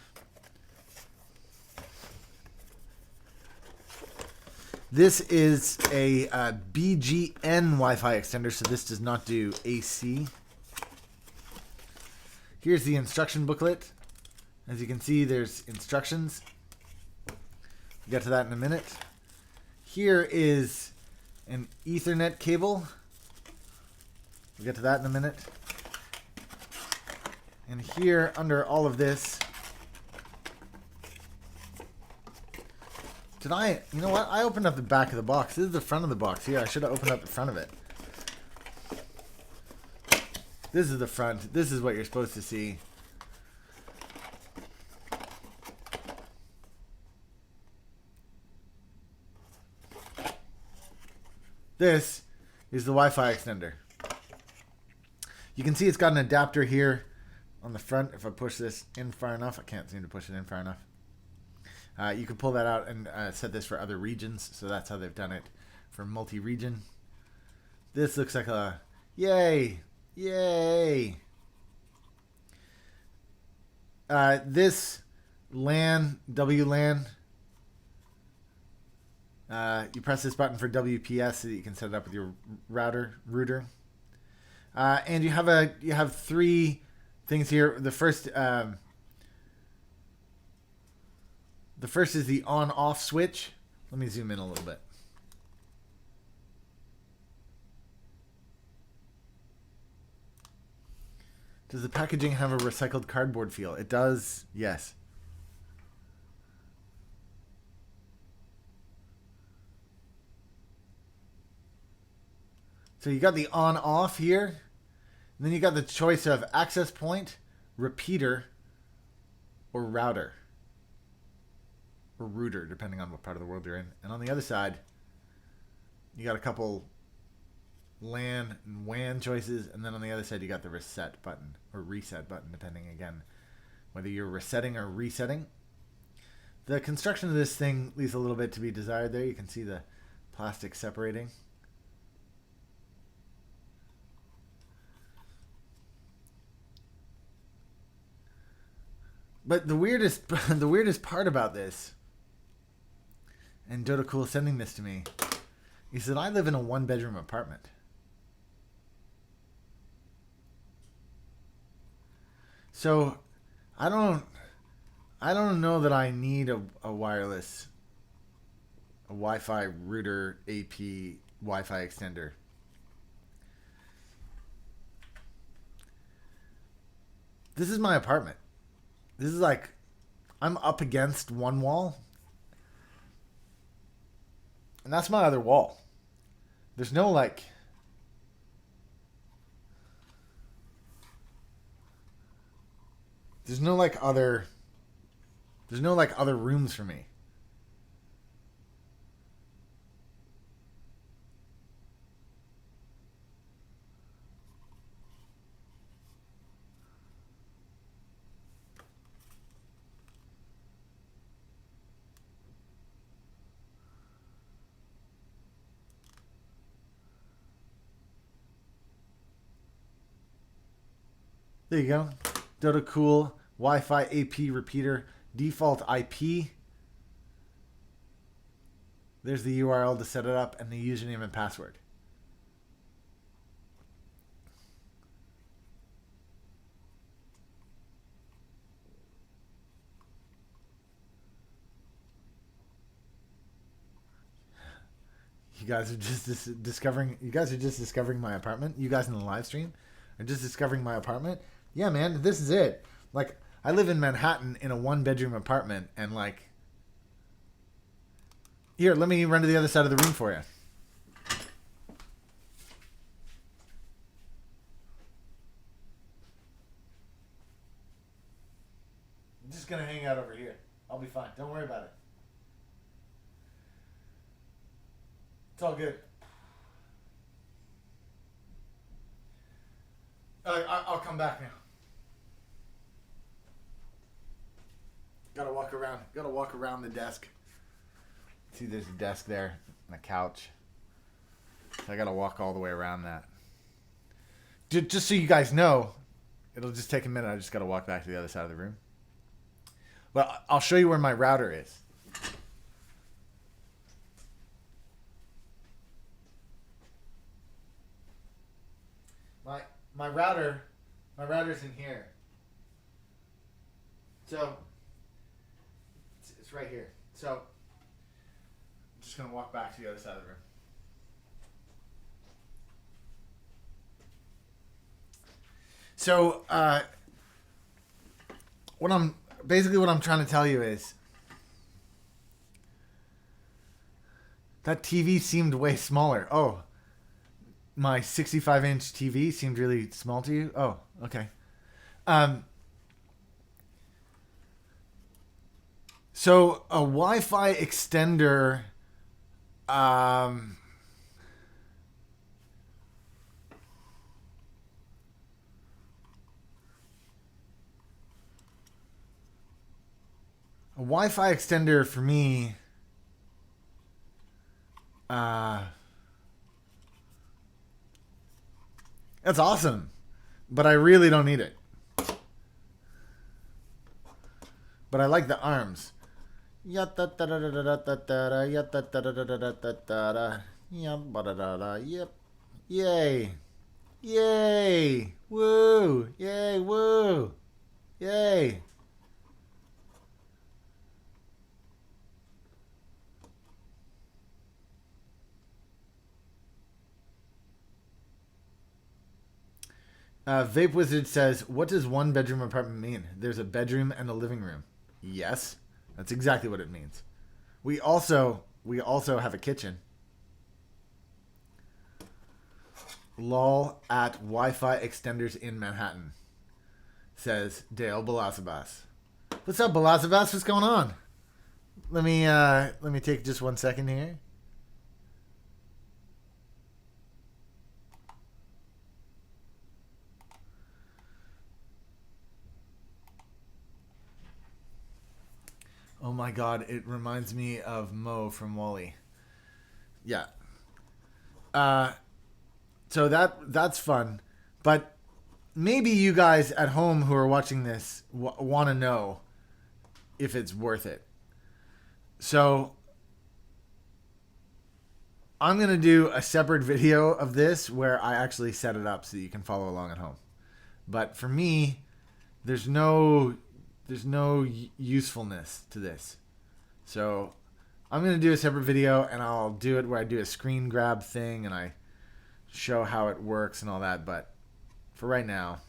This is a BGN Wi-Fi extender, so this does not do AC. Here's the instruction booklet. As you can see, there's instructions. We'll get to that in a minute. Here is an Ethernet cable. We'll get to that in a minute. And here, under all of this, Did I? You know what? I opened up the back of the box. This is the front of the box. Here, I should have opened up the front of it. This is the front. This is what you're supposed to see. This is the Wi-Fi extender. You can see it's got an adapter here on the front. If I push this in far enough, I can't seem to push it in far enough. You can pull that out and set this for other regions. So that's how they've done it for multi-region. This looks like a yay, yay. This LAN, WLAN. You press this button for WPS so that you can set it up with your router. And you have three things here. The first is the on-off switch. Let me zoom in a little bit. Does the packaging have a recycled cardboard feel? It does, yes. So you got the on-off here. And then you got the choice of access point, repeater, or router. Or router, depending on what part of the world you're in. And on the other side, you got a couple LAN and WAN choices. And then on the other side, you got the reset button. Or reset button, depending, again, whether you're resetting or resetting. The construction of this thing leaves a little bit to be desired there. You can see the plastic separating. But the weirdest part about this, and Dota Cool sending this to me, is that I live in a 1-bedroom apartment. So I don't know that I need a wireless, a Wi-Fi router AP Wi-Fi extender. This is my apartment. This is like, I'm up against one wall. And that's my other wall. There's no like... There's no other rooms for me. There you go. Dota Cool Wi-Fi AP repeater default IP. There's the URL to set it up and the username and password. You guys are just discovering my apartment. You guys in the live stream are just discovering my apartment. Yeah, man, this is it. Like, I live in Manhattan in a 1-bedroom apartment, and like, here, let me run to the other side of the room for you. I'm just gonna hang out over here. I'll be fine. Don't worry about it. It's all good. I'll come back now. Gotta walk around the desk. See, there's a desk there and a couch. So I gotta walk all the way around that. Just so you guys know, it'll just take a minute. I just gotta walk back to the other side of the room. But I'll show you where my router is. My router's in here. So it's right here. So I'm just gonna walk back to the other side of the room. So what I'm trying to tell you is That TV seemed way smaller. Oh, my 65-inch TV seemed really small to you? Oh, okay. So a Wi-Fi extender, a Wi-Fi extender for me, that's awesome, but I really don't need it. But I like the arms. Yep. Yay. Yay. Woo. Yay. Woo. Yay. Vape Wizard says, what does one bedroom apartment mean? There's a bedroom and a living room. Yes, that's exactly what it means. We also have a kitchen. Lol at Wi-Fi extenders in Manhattan, says Dale Balasabas. What's up, Balasabas? What's going on? Let me take just 1 second here. Oh my god, it reminds me of Mo from WALL-E. Yeah. So that's fun, but maybe you guys at home who are watching this want to know if it's worth it. So I'm going to do a separate video of this where I actually set it up so that you can follow along at home. But for me, there's no usefulness to this. So I'm going to do a separate video, and I'll do it where I do a screen grab thing and I show how it works and all that. But for right now,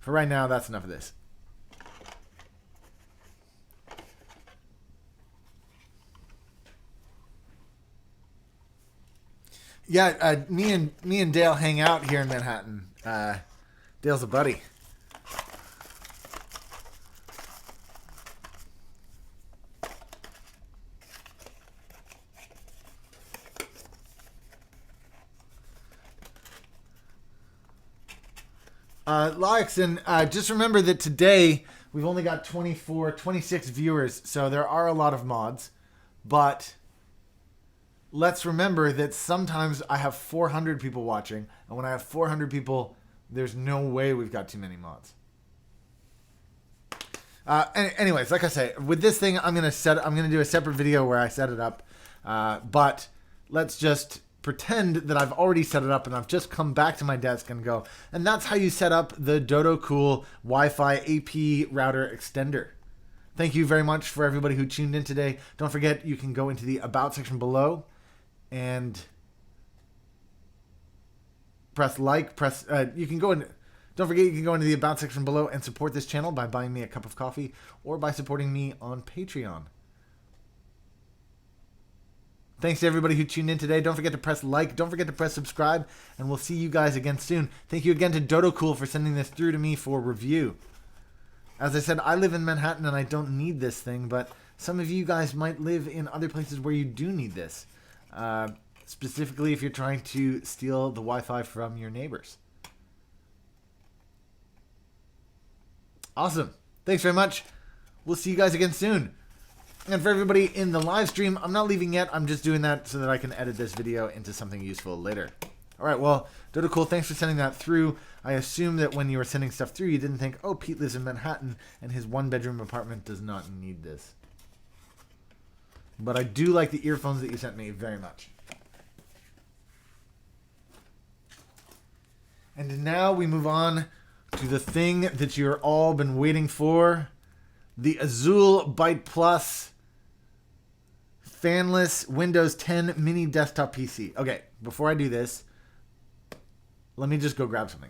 that's enough of this. Yeah, me and Dale hang out here in Manhattan. Dale's a buddy. Loxon, just remember that today we've only got 26 viewers, so there are a lot of mods, but let's remember that sometimes I have 400 people watching, and when I have 400 people, there's no way we've got too many mods. Anyways, like I say, with this thing, I'm gonna do a separate video where I set it up, but let's just pretend that I've already set it up and I've just come back to my desk and go, and that's how you set up the Dodo Cool Wi-Fi AP router extender. Thank you very much for everybody who tuned in today. Don't forget, you can go into the About section below and press like, you can go in. Don't forget, you can go into the About section below and support this channel by buying me a cup of coffee or by supporting me on Patreon. Thanks to everybody who tuned in today. Don't forget to press like. Don't forget to press subscribe. And we'll see you guys again soon. Thank you again to Dodo Cool for sending this through to me for review. As I said, I live in Manhattan and I don't need this thing, but some of you guys might live in other places where you do need this. Specifically if you're trying to steal the Wi-Fi from your neighbors. Awesome. Thanks very much. We'll see you guys again soon. And for everybody in the live stream, I'm not leaving yet. I'm just doing that so that I can edit this video into something useful later. All right, well, Dodo Cool, thanks for sending that through. I assume that when you were sending stuff through, you didn't think, oh, Pete lives in Manhattan and his one-bedroom apartment does not need this. But I do like the earphones that you sent me very much. And now we move on to the thing that you're all been waiting for, the Azul Byte Plus fanless Windows 10 mini desktop PC. Okay, before I do this, let me just go grab something.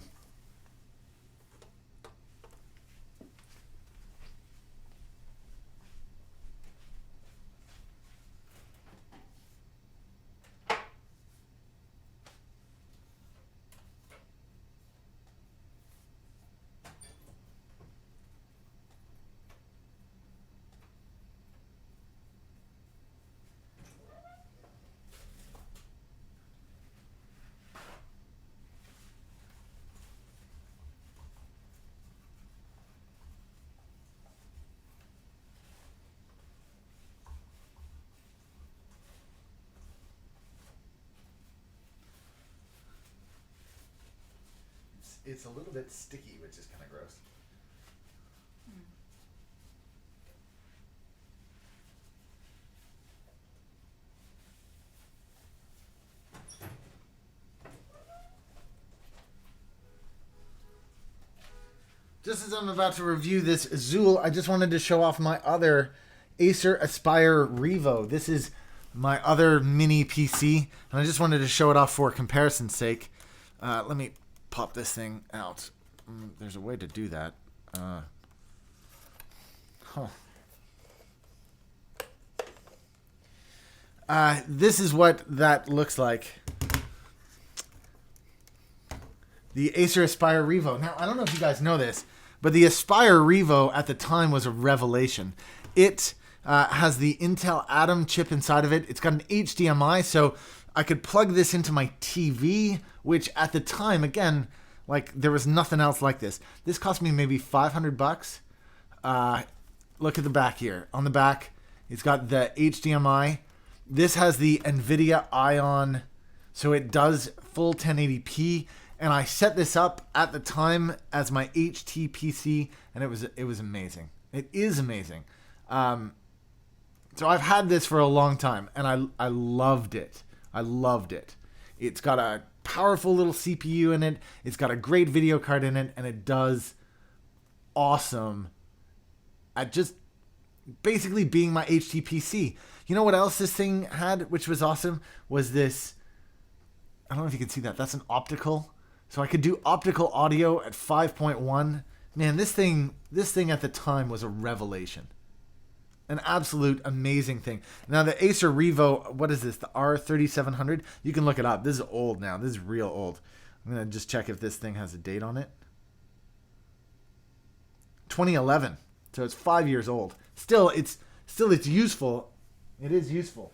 it's a little bit sticky, which is kind of gross. Just as I'm about to review this Azul, I just wanted to show off my other Acer Aspire Revo. This is my other mini PC, and I just wanted to show it off for comparison's sake. Let me pop this thing out. There's a way to do that. This is what that looks like. The Acer Aspire Revo. Now, I don't know if you guys know this, but the Aspire Revo at the time was a revelation. It has the Intel Atom chip inside of it. It's got an HDMI, so I could plug this into my TV, which at the time, again, like there was nothing else like this. This cost me maybe $500. Look at the back here. On the back, it's got the HDMI. This has the NVIDIA Ion, so it does full 1080p. And I set this up at the time as my HT-PC, and it was amazing. It is amazing. So I've had this for a long time, and I loved it. I loved it. It's got a powerful little CPU in it. It's got a great video card in it, and it does awesome at just basically being my HT-PC. You know what else this thing had, which was awesome, was this. I don't know if you can see that. That's an optical. So I could do optical audio at 5.1. Man, this thing at the time was a revelation. An absolute amazing thing. Now the Acer Revo, what is this? The R3700? You can look it up. This is old now. This is real old. I'm going to just check if this thing has a date on it. 2011. So it's 5 years old. Still it's useful. It is useful.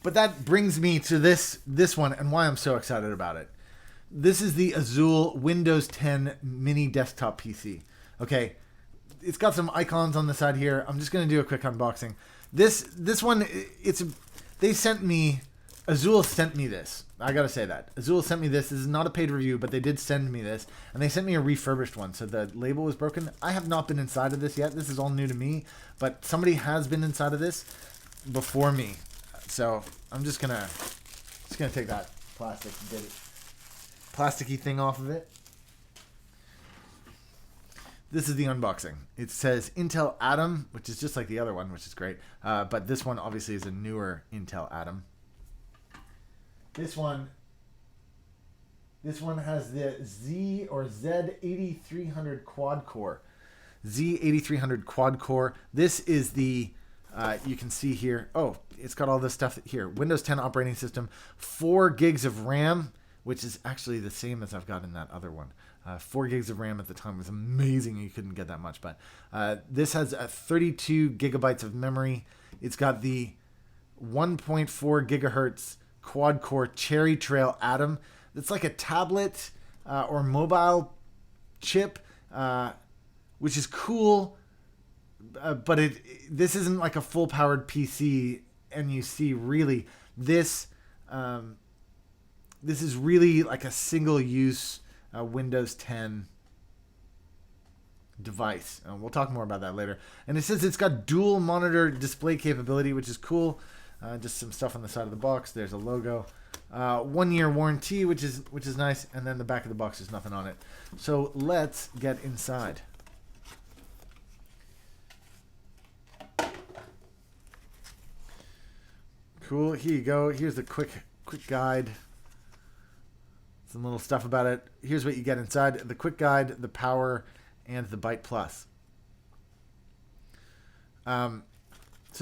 But that brings me to this one and why I'm so excited about it. This is the Azul Windows 10 mini desktop PC. Okay, it's got some icons on the side here. I'm just going to do a quick unboxing. This one, they sent me, Azul sent me this. I got to say that. Azul sent me this. This is not a paid review, but they did send me this. And they sent me a refurbished one, so the label was broken. I have not been inside of this yet. This is all new to me, but somebody has been inside of this before me. So I'm just gonna take that plasticky thing off of it. This is the unboxing. It says Intel Atom, which is just like the other one, which is great. But this one obviously is a newer Intel Atom. This one has the Z or Z8300 quad core. Z8300 quad core. This is the you can see here. Oh, it's got all this stuff here. Windows 10 operating system, 4 gigs of RAM, which is actually the same as I've got in that other one. 4 gigs of RAM at the time was amazing. You couldn't get that much, but this has 32 gigabytes of memory. It's got the 1.4 gigahertz quad core Cherry Trail Atom. It's like a tablet or mobile chip, which is cool. But this isn't like a full powered PC, and you see really this is really like a single use Windows 10 device. We'll talk more about that later. And it says it's got dual monitor display capability, which is cool. Just some stuff on the side of the box. There's a logo. 1 year warranty, which is nice. And then the back of the box, there's nothing on it. So let's get inside. Cool. Here you go. Here's the quick guide. Some little stuff about it. Here's what you get inside: the quick guide, the power, and the Byte Plus. So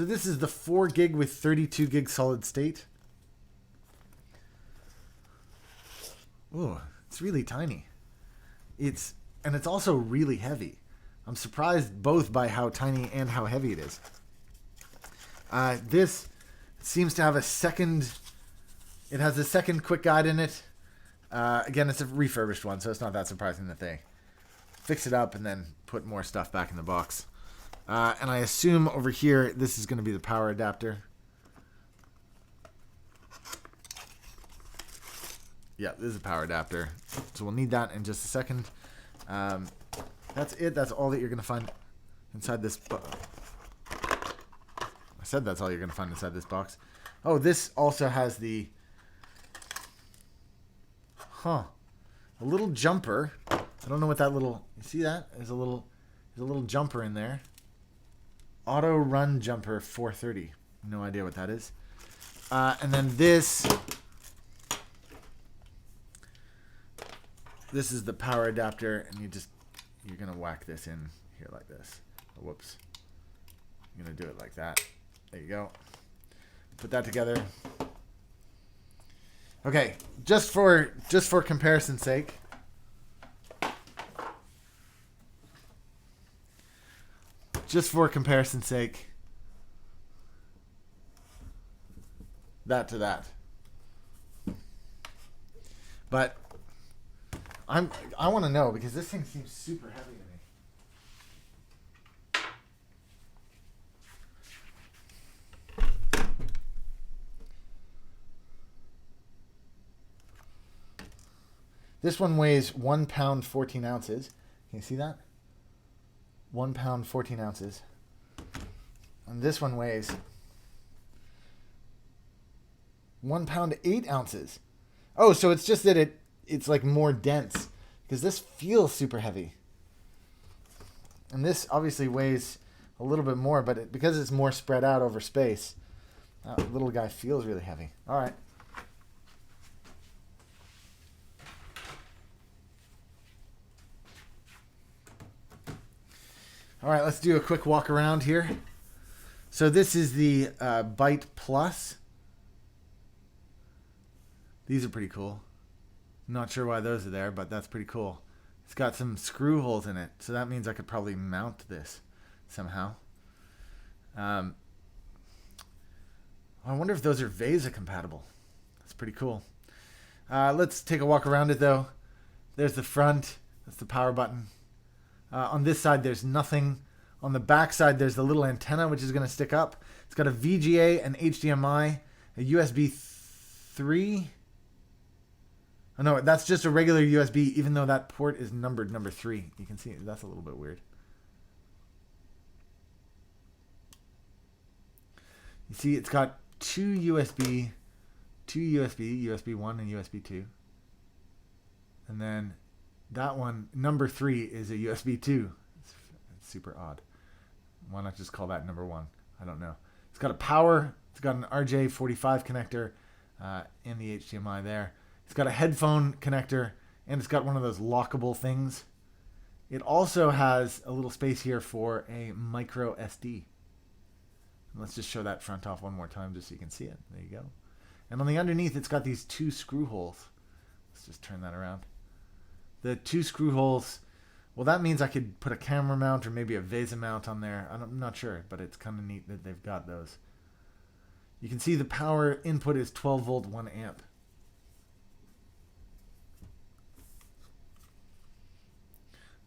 this is the 4 gig with 32 gig solid state. Ooh, it's really tiny. It's also really heavy. I'm surprised both by how tiny and how heavy it is. This seems to have a second. It has a second quick guide in it. Again, it's a refurbished one, so it's not that surprising that they fix it up and then put more stuff back in the box. And I assume over here, this is going to be the power adapter. Yeah, this is a power adapter. So we'll need that in just a second. That's it. That's all that you're going to find inside this box. I said that's all you're going to find inside this box. Oh, this also has the... a little jumper. I don't know what that little... You see that? There's a little jumper in there. Auto run jumper 430. No idea what that is. And then this is the power adapter, and you're gonna whack this in here like this. Oh, whoops. You're gonna do it like that. There you go. Put that together. Okay, just for comparison's sake. Just for comparison's sake. That to that. But I want to know, because this thing seems super heavy to me. This one weighs 1 pound 14 ounces. Can you see that? 1 pound 14 ounces. And this one weighs 1 pound 8 ounces. Oh, so it's just that it's like more dense, because this feels super heavy. And this obviously weighs a little bit more, but because it's more spread out over space, that little guy feels really heavy. All right. All right, let's do a quick walk around here. So this is the Byte Plus. These are pretty cool. Not sure why those are there, but that's pretty cool. It's got some screw holes in it, so that means I could probably mount this somehow. I wonder if those are VESA compatible. That's pretty cool. Let's take a walk around it, though. There's the front. That's the power button. On this side, there's nothing. On the back side, there's the little antenna, which is going to stick up. It's got a VGA, an HDMI, a USB 3. Oh, no, that's just a regular USB, even though that port is numbered number 3. You can see that's a little bit weird. You see, it's got two USB, USB 1 and USB 2. And then that one, number 3, is a USB 2. It's super odd. Why not just call that number 1? I don't know. It's got a power. It's got an RJ45 connector in the HDMI there. It's got a headphone connector, and it's got one of those lockable things. It also has a little space here for a micro SD. Let's just show that front off one more time just so you can see it. There you go. And on the underneath, it's got these 2 screw holes. Let's just turn that around. The 2 screw holes, well, that means I could put a camera mount or maybe a VESA mount on there. I'm not sure, but it's kind of neat that they've got those. You can see the power input is 12 volt 1 amp.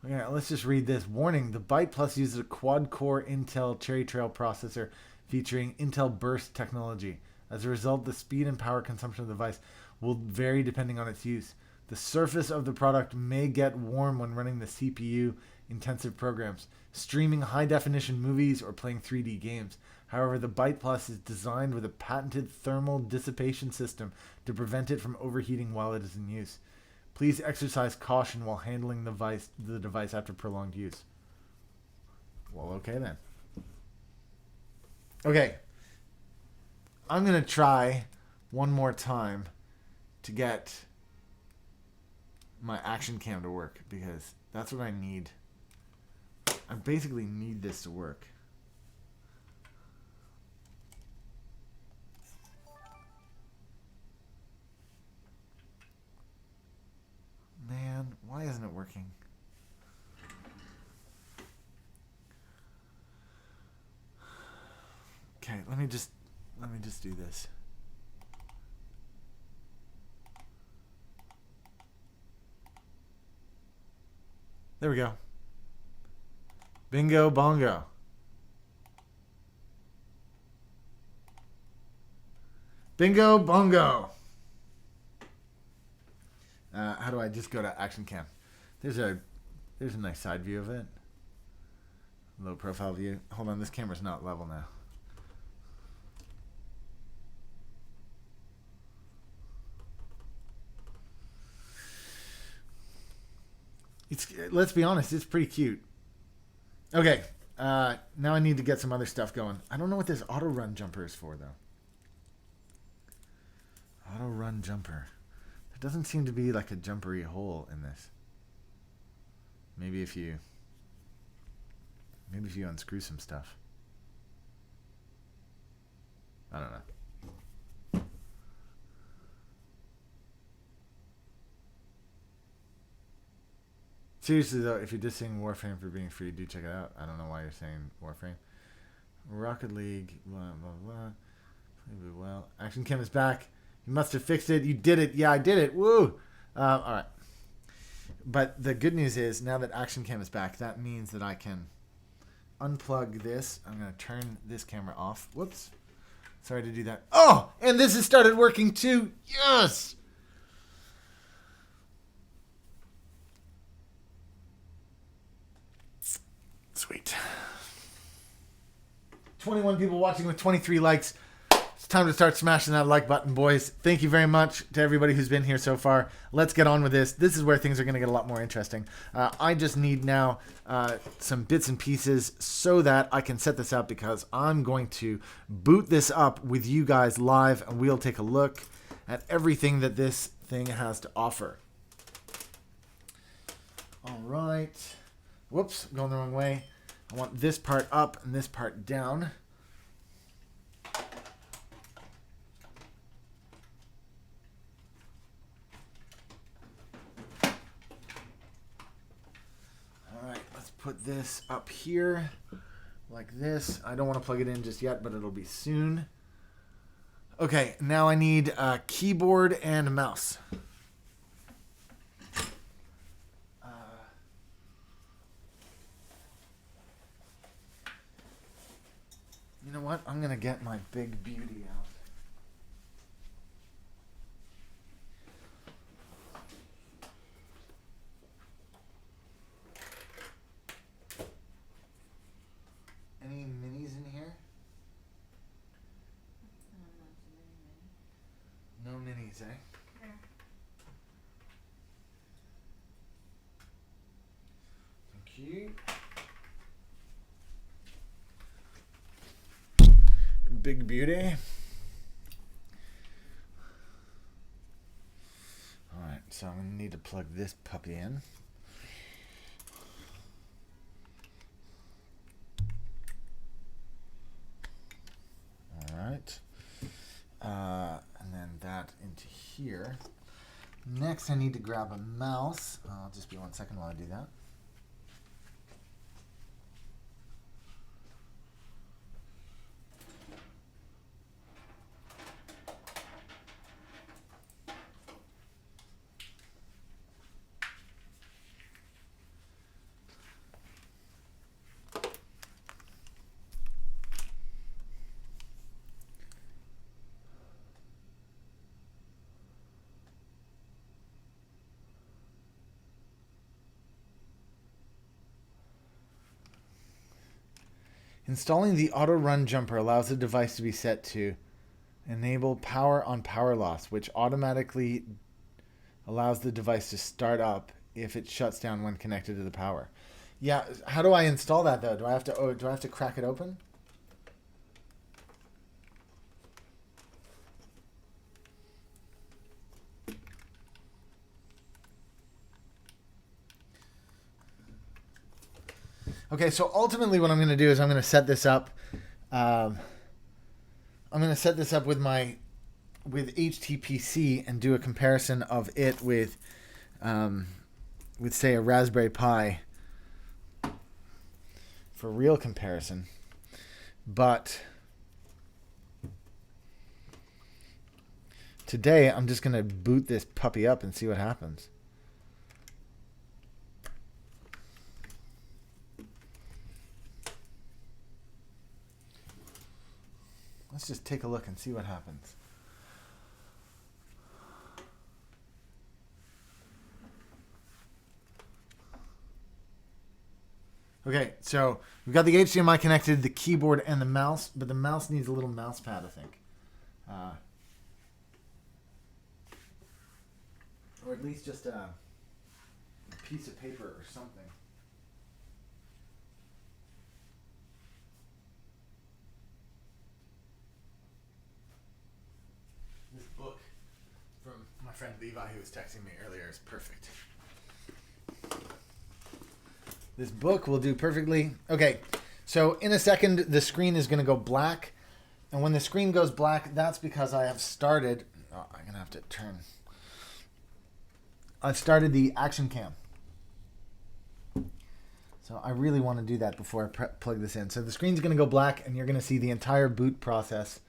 Okay, let's just read this. Warning, the Byte Plus uses a quad-core Intel Cherry Trail processor featuring Intel Burst technology. As a result, the speed and power consumption of the device will vary depending on its use. The surface of the product may get warm when running the CPU-intensive programs, streaming high-definition movies, or playing 3D games. However, the Byte Plus is designed with a patented thermal dissipation system to prevent it from overheating while it is in use. Please exercise caution while handling the device after prolonged use. Well, okay then. Okay. I'm going to try one more time to get my action cam to work, because that's what I need. I basically need this to work. Man, why isn't it working? Okay, let me just do this. There we go. Bingo bongo. Bingo bongo. How do I just go to Action Cam? There's a nice side view of it. Low profile view. Hold on, this camera's not level now. Let's be honest, it's pretty cute. Okay, now I need to get some other stuff going. I don't know what this auto run jumper is for though. Auto run jumper. There doesn't seem to be like a jumpery hole in this. Maybe if you unscrew some stuff. I don't know. Seriously though, if you're dissing Warframe for being free, do check it out. I don't know why you're saying Warframe. Rocket League, blah blah blah. Play well. Action Cam is back. You must have fixed it. You did it. Yeah, I did it. Woo! All right. But the good news is now that Action Cam is back, that means that I can unplug this. I'm going to turn this camera off. Whoops. Sorry to do that. Oh, and this has started working too. Yes! Sweet. 21 people watching with 23 likes. It's time to start smashing that like button, boys. Thank you very much to everybody who's been here so far. Let's get on with this. This is where things are going to get a lot more interesting. I just need now some bits and pieces so that I can set this up because I'm going to boot this up with you guys live and we'll take a look at everything that this thing has to offer. All right. Whoops, going the wrong way. I want this part up and this part down. Put this up here like this. I don't want to plug it in just yet, but it'll be soon. Okay, now I need a keyboard and a mouse. You know what? I'm going to get my big beauty out. Any minis in here? No minis, eh? Yeah. Thank you. Big beauty. Alright, so I'm going to need to plug this puppy in. Alright. And then that into here. Next, I need to grab a mouse. I'll just be 1 second while I do that. Installing the auto run jumper allows the device to be set to enable power on power loss, which automatically allows the device to start up if it shuts down when connected to the power. Yeah, how do I install that though? Do I have to crack it open? Okay, so ultimately what I'm going to do is I'm going to set this up. I'm going to set this up with HTPC and do a comparison of it with say a Raspberry Pi for real comparison. But today I'm just going to boot this puppy up and see what happens. Let's just take a look and see what happens. Okay, so we've got the HDMI connected, the keyboard and the mouse, but the mouse needs a little mouse pad, I think. Or at least just a piece of paper or something. This book from my friend Levi, who was texting me earlier, is perfect. This book will do perfectly. Okay, so in a second, the screen is going to go black. And when the screen goes black, that's because I have started... Oh, I'm going to have to turn... I've started the action cam. So I really want to do that before I plug this in. So the screen's going to go black, and you're going to see the entire boot process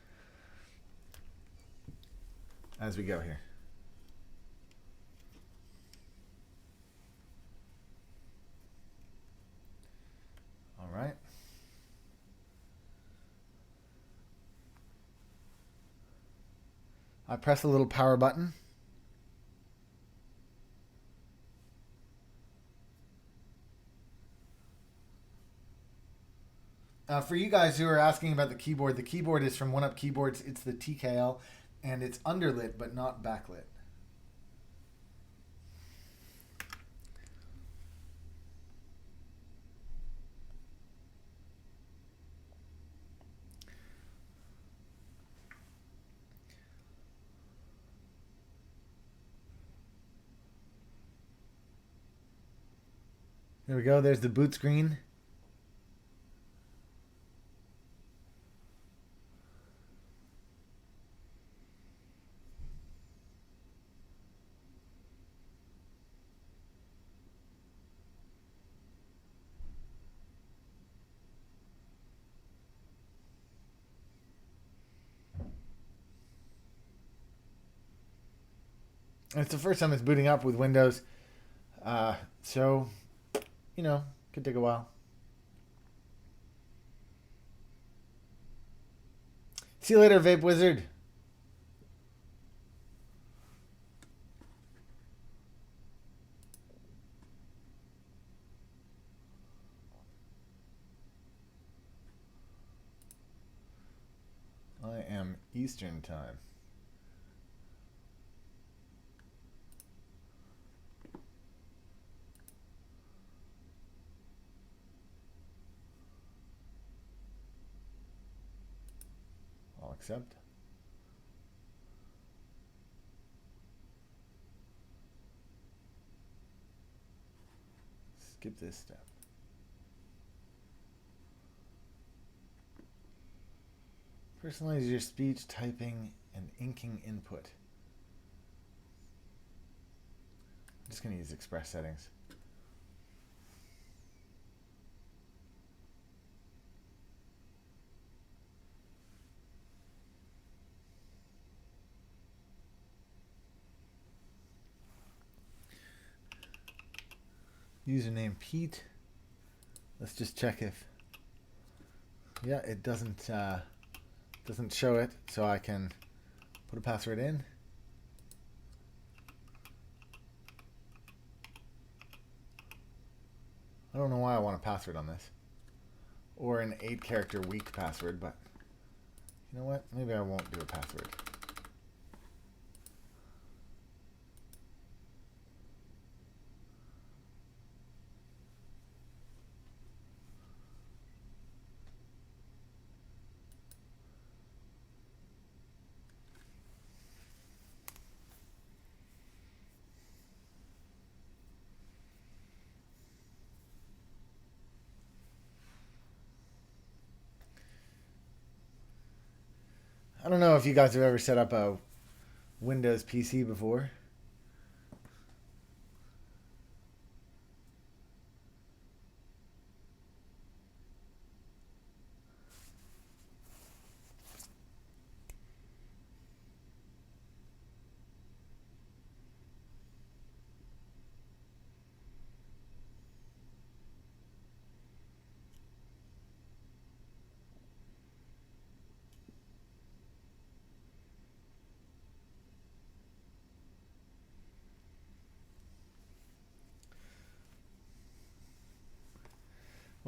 as we go here. All right. I press the little power button. For you guys who are asking about the keyboard is from One Up Keyboards. It's the TKL, and it's underlit but not backlit. There we go. There's the boot screen. It's the first time it's booting up with Windows. So, you know, could take a while. See you later, Vape Wizard. I am Eastern time. I'll accept. Skip this step. Personalize your speech, typing, and inking input. I'm just going to use Express settings. Username Pete. Let's just check if... Yeah, it doesn't show it, so I can put a password in. I don't know why I want a password on this. Or an 8-character weak password, but you know what? Maybe I won't do a password. I don't know if you guys have ever set up a Windows PC before.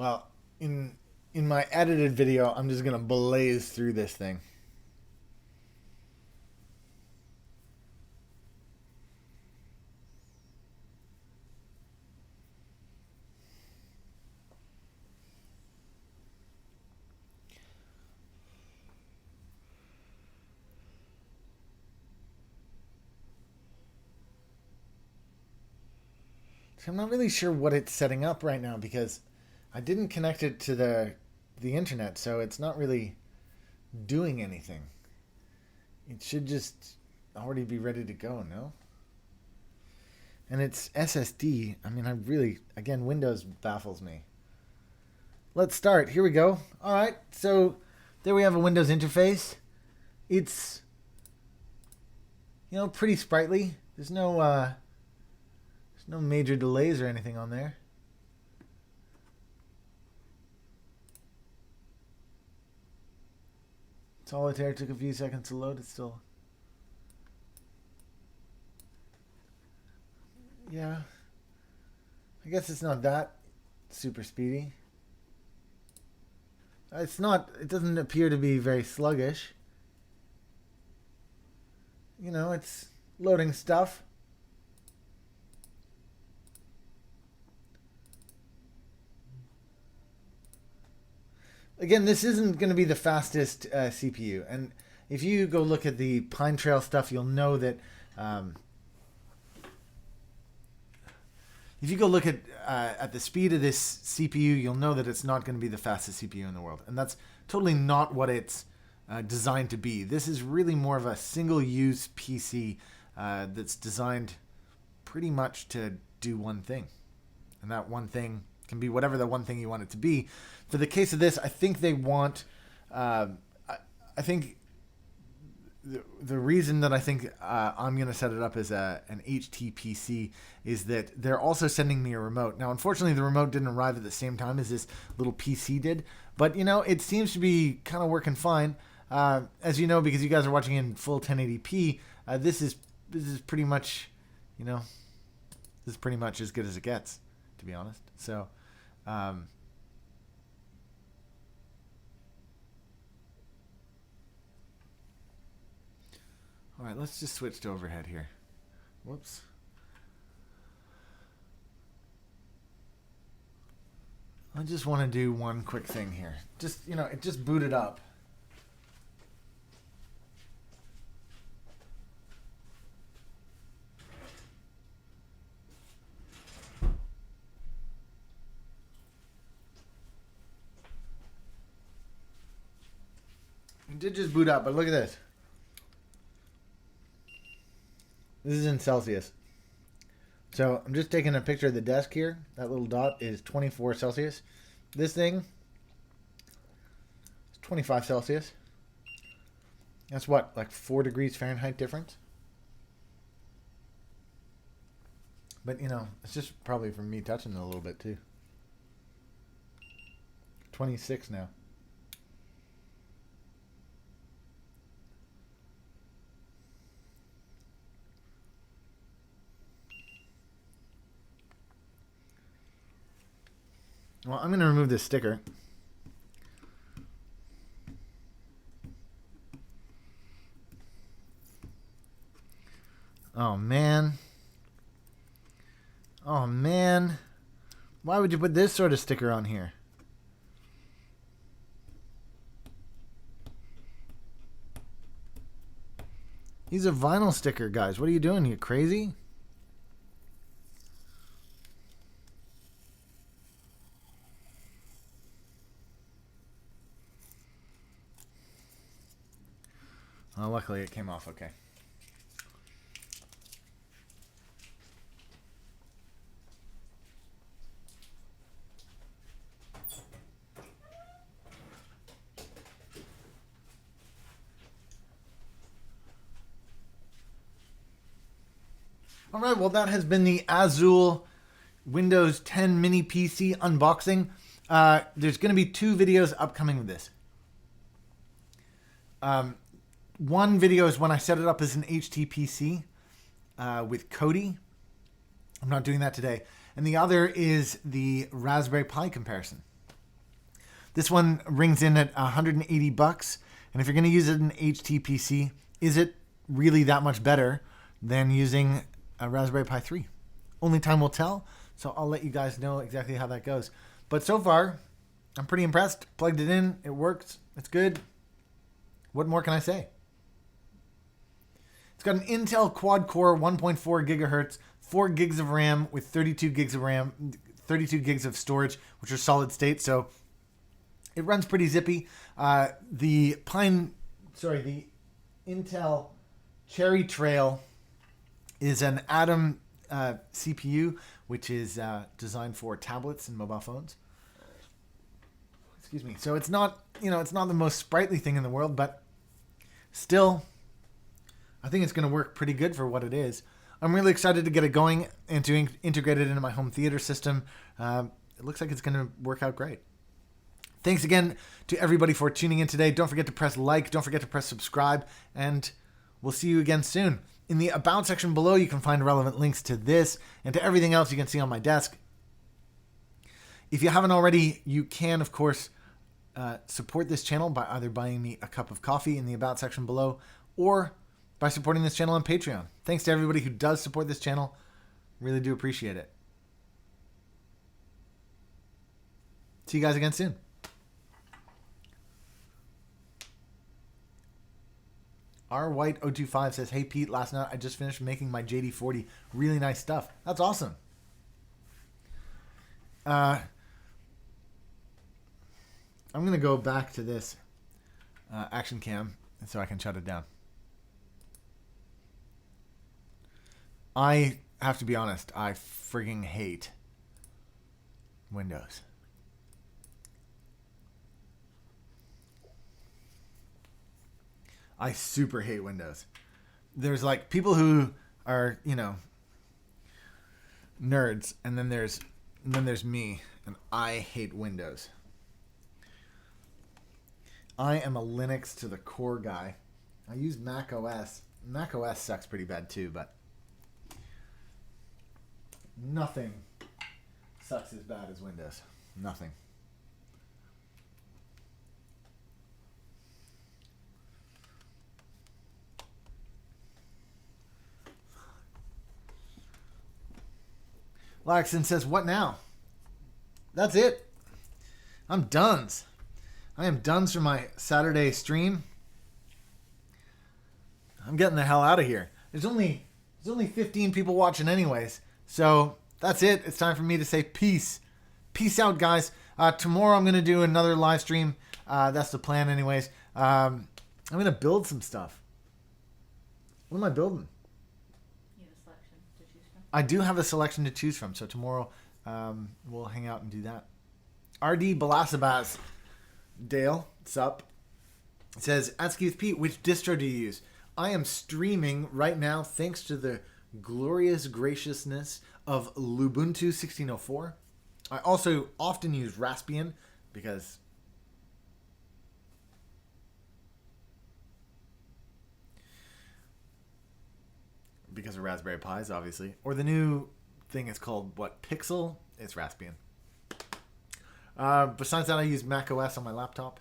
Well, in my edited video, I'm just going to blaze through this thing. I'm not really sure what it's setting up right now because I didn't connect it to the internet, so it's not really doing anything. It should just already be ready to go, no? And it's SSD. I mean, again, Windows baffles me. Let's start. Here we go. All right, so there we have a Windows interface. It's, pretty sprightly. There's no major delays or anything on there. Solitaire took a few seconds to load. It's still... Yeah. I guess it's not that super speedy. It doesn't appear to be very sluggish. It's loading stuff. Again, this isn't going to be the fastest CPU. And if you go look at the Pine Trail stuff, you'll know that... if you go look at the speed of this CPU, you'll know that it's not going to be the fastest CPU in the world. And that's totally not what it's designed to be. This is really more of a single-use PC that's designed pretty much to do one thing. And that one thing can be whatever the one thing you want it to be. For the case of this, I think they want... I think the reason that I think I'm going to set it up as an HTPC is that they're also sending me a remote. Now, unfortunately, the remote didn't arrive at the same time as this little PC did. But, it seems to be kind of working fine. As you know, because you guys are watching in full 1080p, this is pretty much, this is pretty much as good as it gets, to be honest. So... all right, let's just switch to overhead here. Whoops. I just want to do one quick thing here. Just, it just booted up. It did just boot up, but look at this. This is in Celsius. So I'm just taking a picture of the desk here. That little dot is 24 Celsius. This thing is 25 Celsius. That's what, like 4 degrees Fahrenheit difference? But, it's just probably from me touching it a little bit too. 26 now. Well, I'm going to remove this sticker. Oh, man. Oh, man. Why would you put this sort of sticker on here? He's a vinyl sticker, guys. What are you doing? You crazy? Well, luckily it came off okay. All right, well, that has been the Azul Windows 10 Mini PC unboxing. There's going to be 2 videos upcoming with this. One video is when I set it up as an HTPC with Kodi. I'm not doing that today. And the other is the Raspberry Pi comparison. This one rings in at $180. And if you're going to use it in HTPC, is it really that much better than using a Raspberry Pi 3? Only time will tell. So I'll let you guys know exactly how that goes. But so far, I'm pretty impressed. Plugged it in. It works. It's good. What more can I say? It's got an Intel quad-core 1.4 gigahertz, 4 gigs of RAM with 32 gigs of RAM, 32 gigs of storage, which are solid state. So it runs pretty zippy. The Intel Cherry Trail is an Atom CPU, which is designed for tablets and mobile phones. Excuse me. So it's not the most sprightly thing in the world, but still, I think it's going to work pretty good for what it is. I'm really excited to get it going and to integrate it into my home theater system. It looks like it's going to work out great. Thanks again to everybody for tuning in today. Don't forget to press like. Don't forget to press subscribe. And we'll see you again soon. In the About section below, you can find relevant links to this and to everything else you can see on my desk. If you haven't already, you can, of course, support this channel by either buying me a cup of coffee in the About section below or by supporting this channel on Patreon. Thanks to everybody who does support this channel. Really do appreciate it. See you guys again soon. R White025 says, "Hey Pete, last night I just finished making my JD40. Really nice stuff." That's awesome. I'm going to go back to this action cam so I can shut it down. I have to be honest, I frigging hate Windows. I super hate Windows. There's like people who are, nerds, and then there's me, and I hate Windows. I am a Linux to the core guy. I use Mac OS. Mac OS sucks pretty bad too, but nothing sucks as bad as Windows. Nothing. Laxton says, "What now?" That's it. I'm done. I am done for my Saturday stream. I'm getting the hell out of here. There's only 15 people watching anyways. So that's it. It's time for me to say peace. Peace out, guys. Tomorrow I'm going to do another live stream. That's the plan anyways. I'm going to build some stuff. What am I building? I do have a selection to choose from, so tomorrow we'll hang out and do that. RD Balasabas Dale, sup? It says, "Ask you, Pete, which distro do you use?" I am streaming right now thanks to the glorious graciousness of Lubuntu 1604. I also often use Raspbian because of Raspberry Pis, obviously. Or the new thing is called, Pixel? It's Raspbian. Besides that, I use Mac OS on my laptop,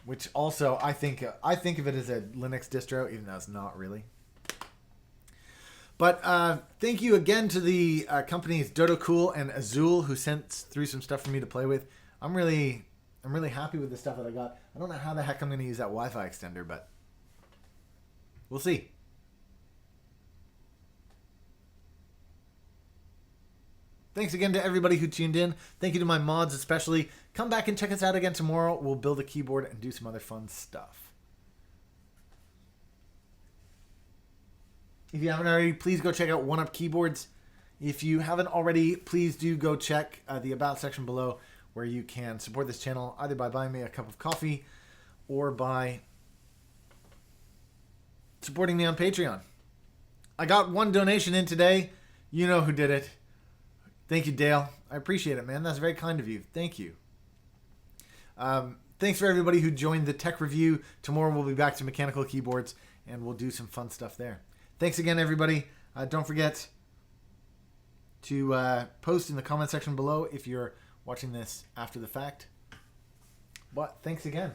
which also I think of it as a Linux distro, even though it's not really. But thank you again to the companies Dodo Cool and Azul who sent through some stuff for me to play with. I'm really happy with the stuff that I got. I don't know how the heck I'm going to use that Wi-Fi extender, but we'll see. Thanks again to everybody who tuned in. Thank you to my mods especially. Come back and check us out again tomorrow. We'll build a keyboard and do some other fun stuff. If you haven't already, please go check out 1UP Keyboards. If you haven't already, please do go check the About section below where you can support this channel either by buying me a cup of coffee or by supporting me on Patreon. I got one donation in today. You know who did it. Thank you, Dale. I appreciate it, man. That's very kind of you. Thank you. Thanks for everybody who joined the tech review. Tomorrow we'll be back to mechanical keyboards, and we'll do some fun stuff there. Thanks again, everybody. Don't forget to post in the comment section below if you're watching this after the fact. But thanks again.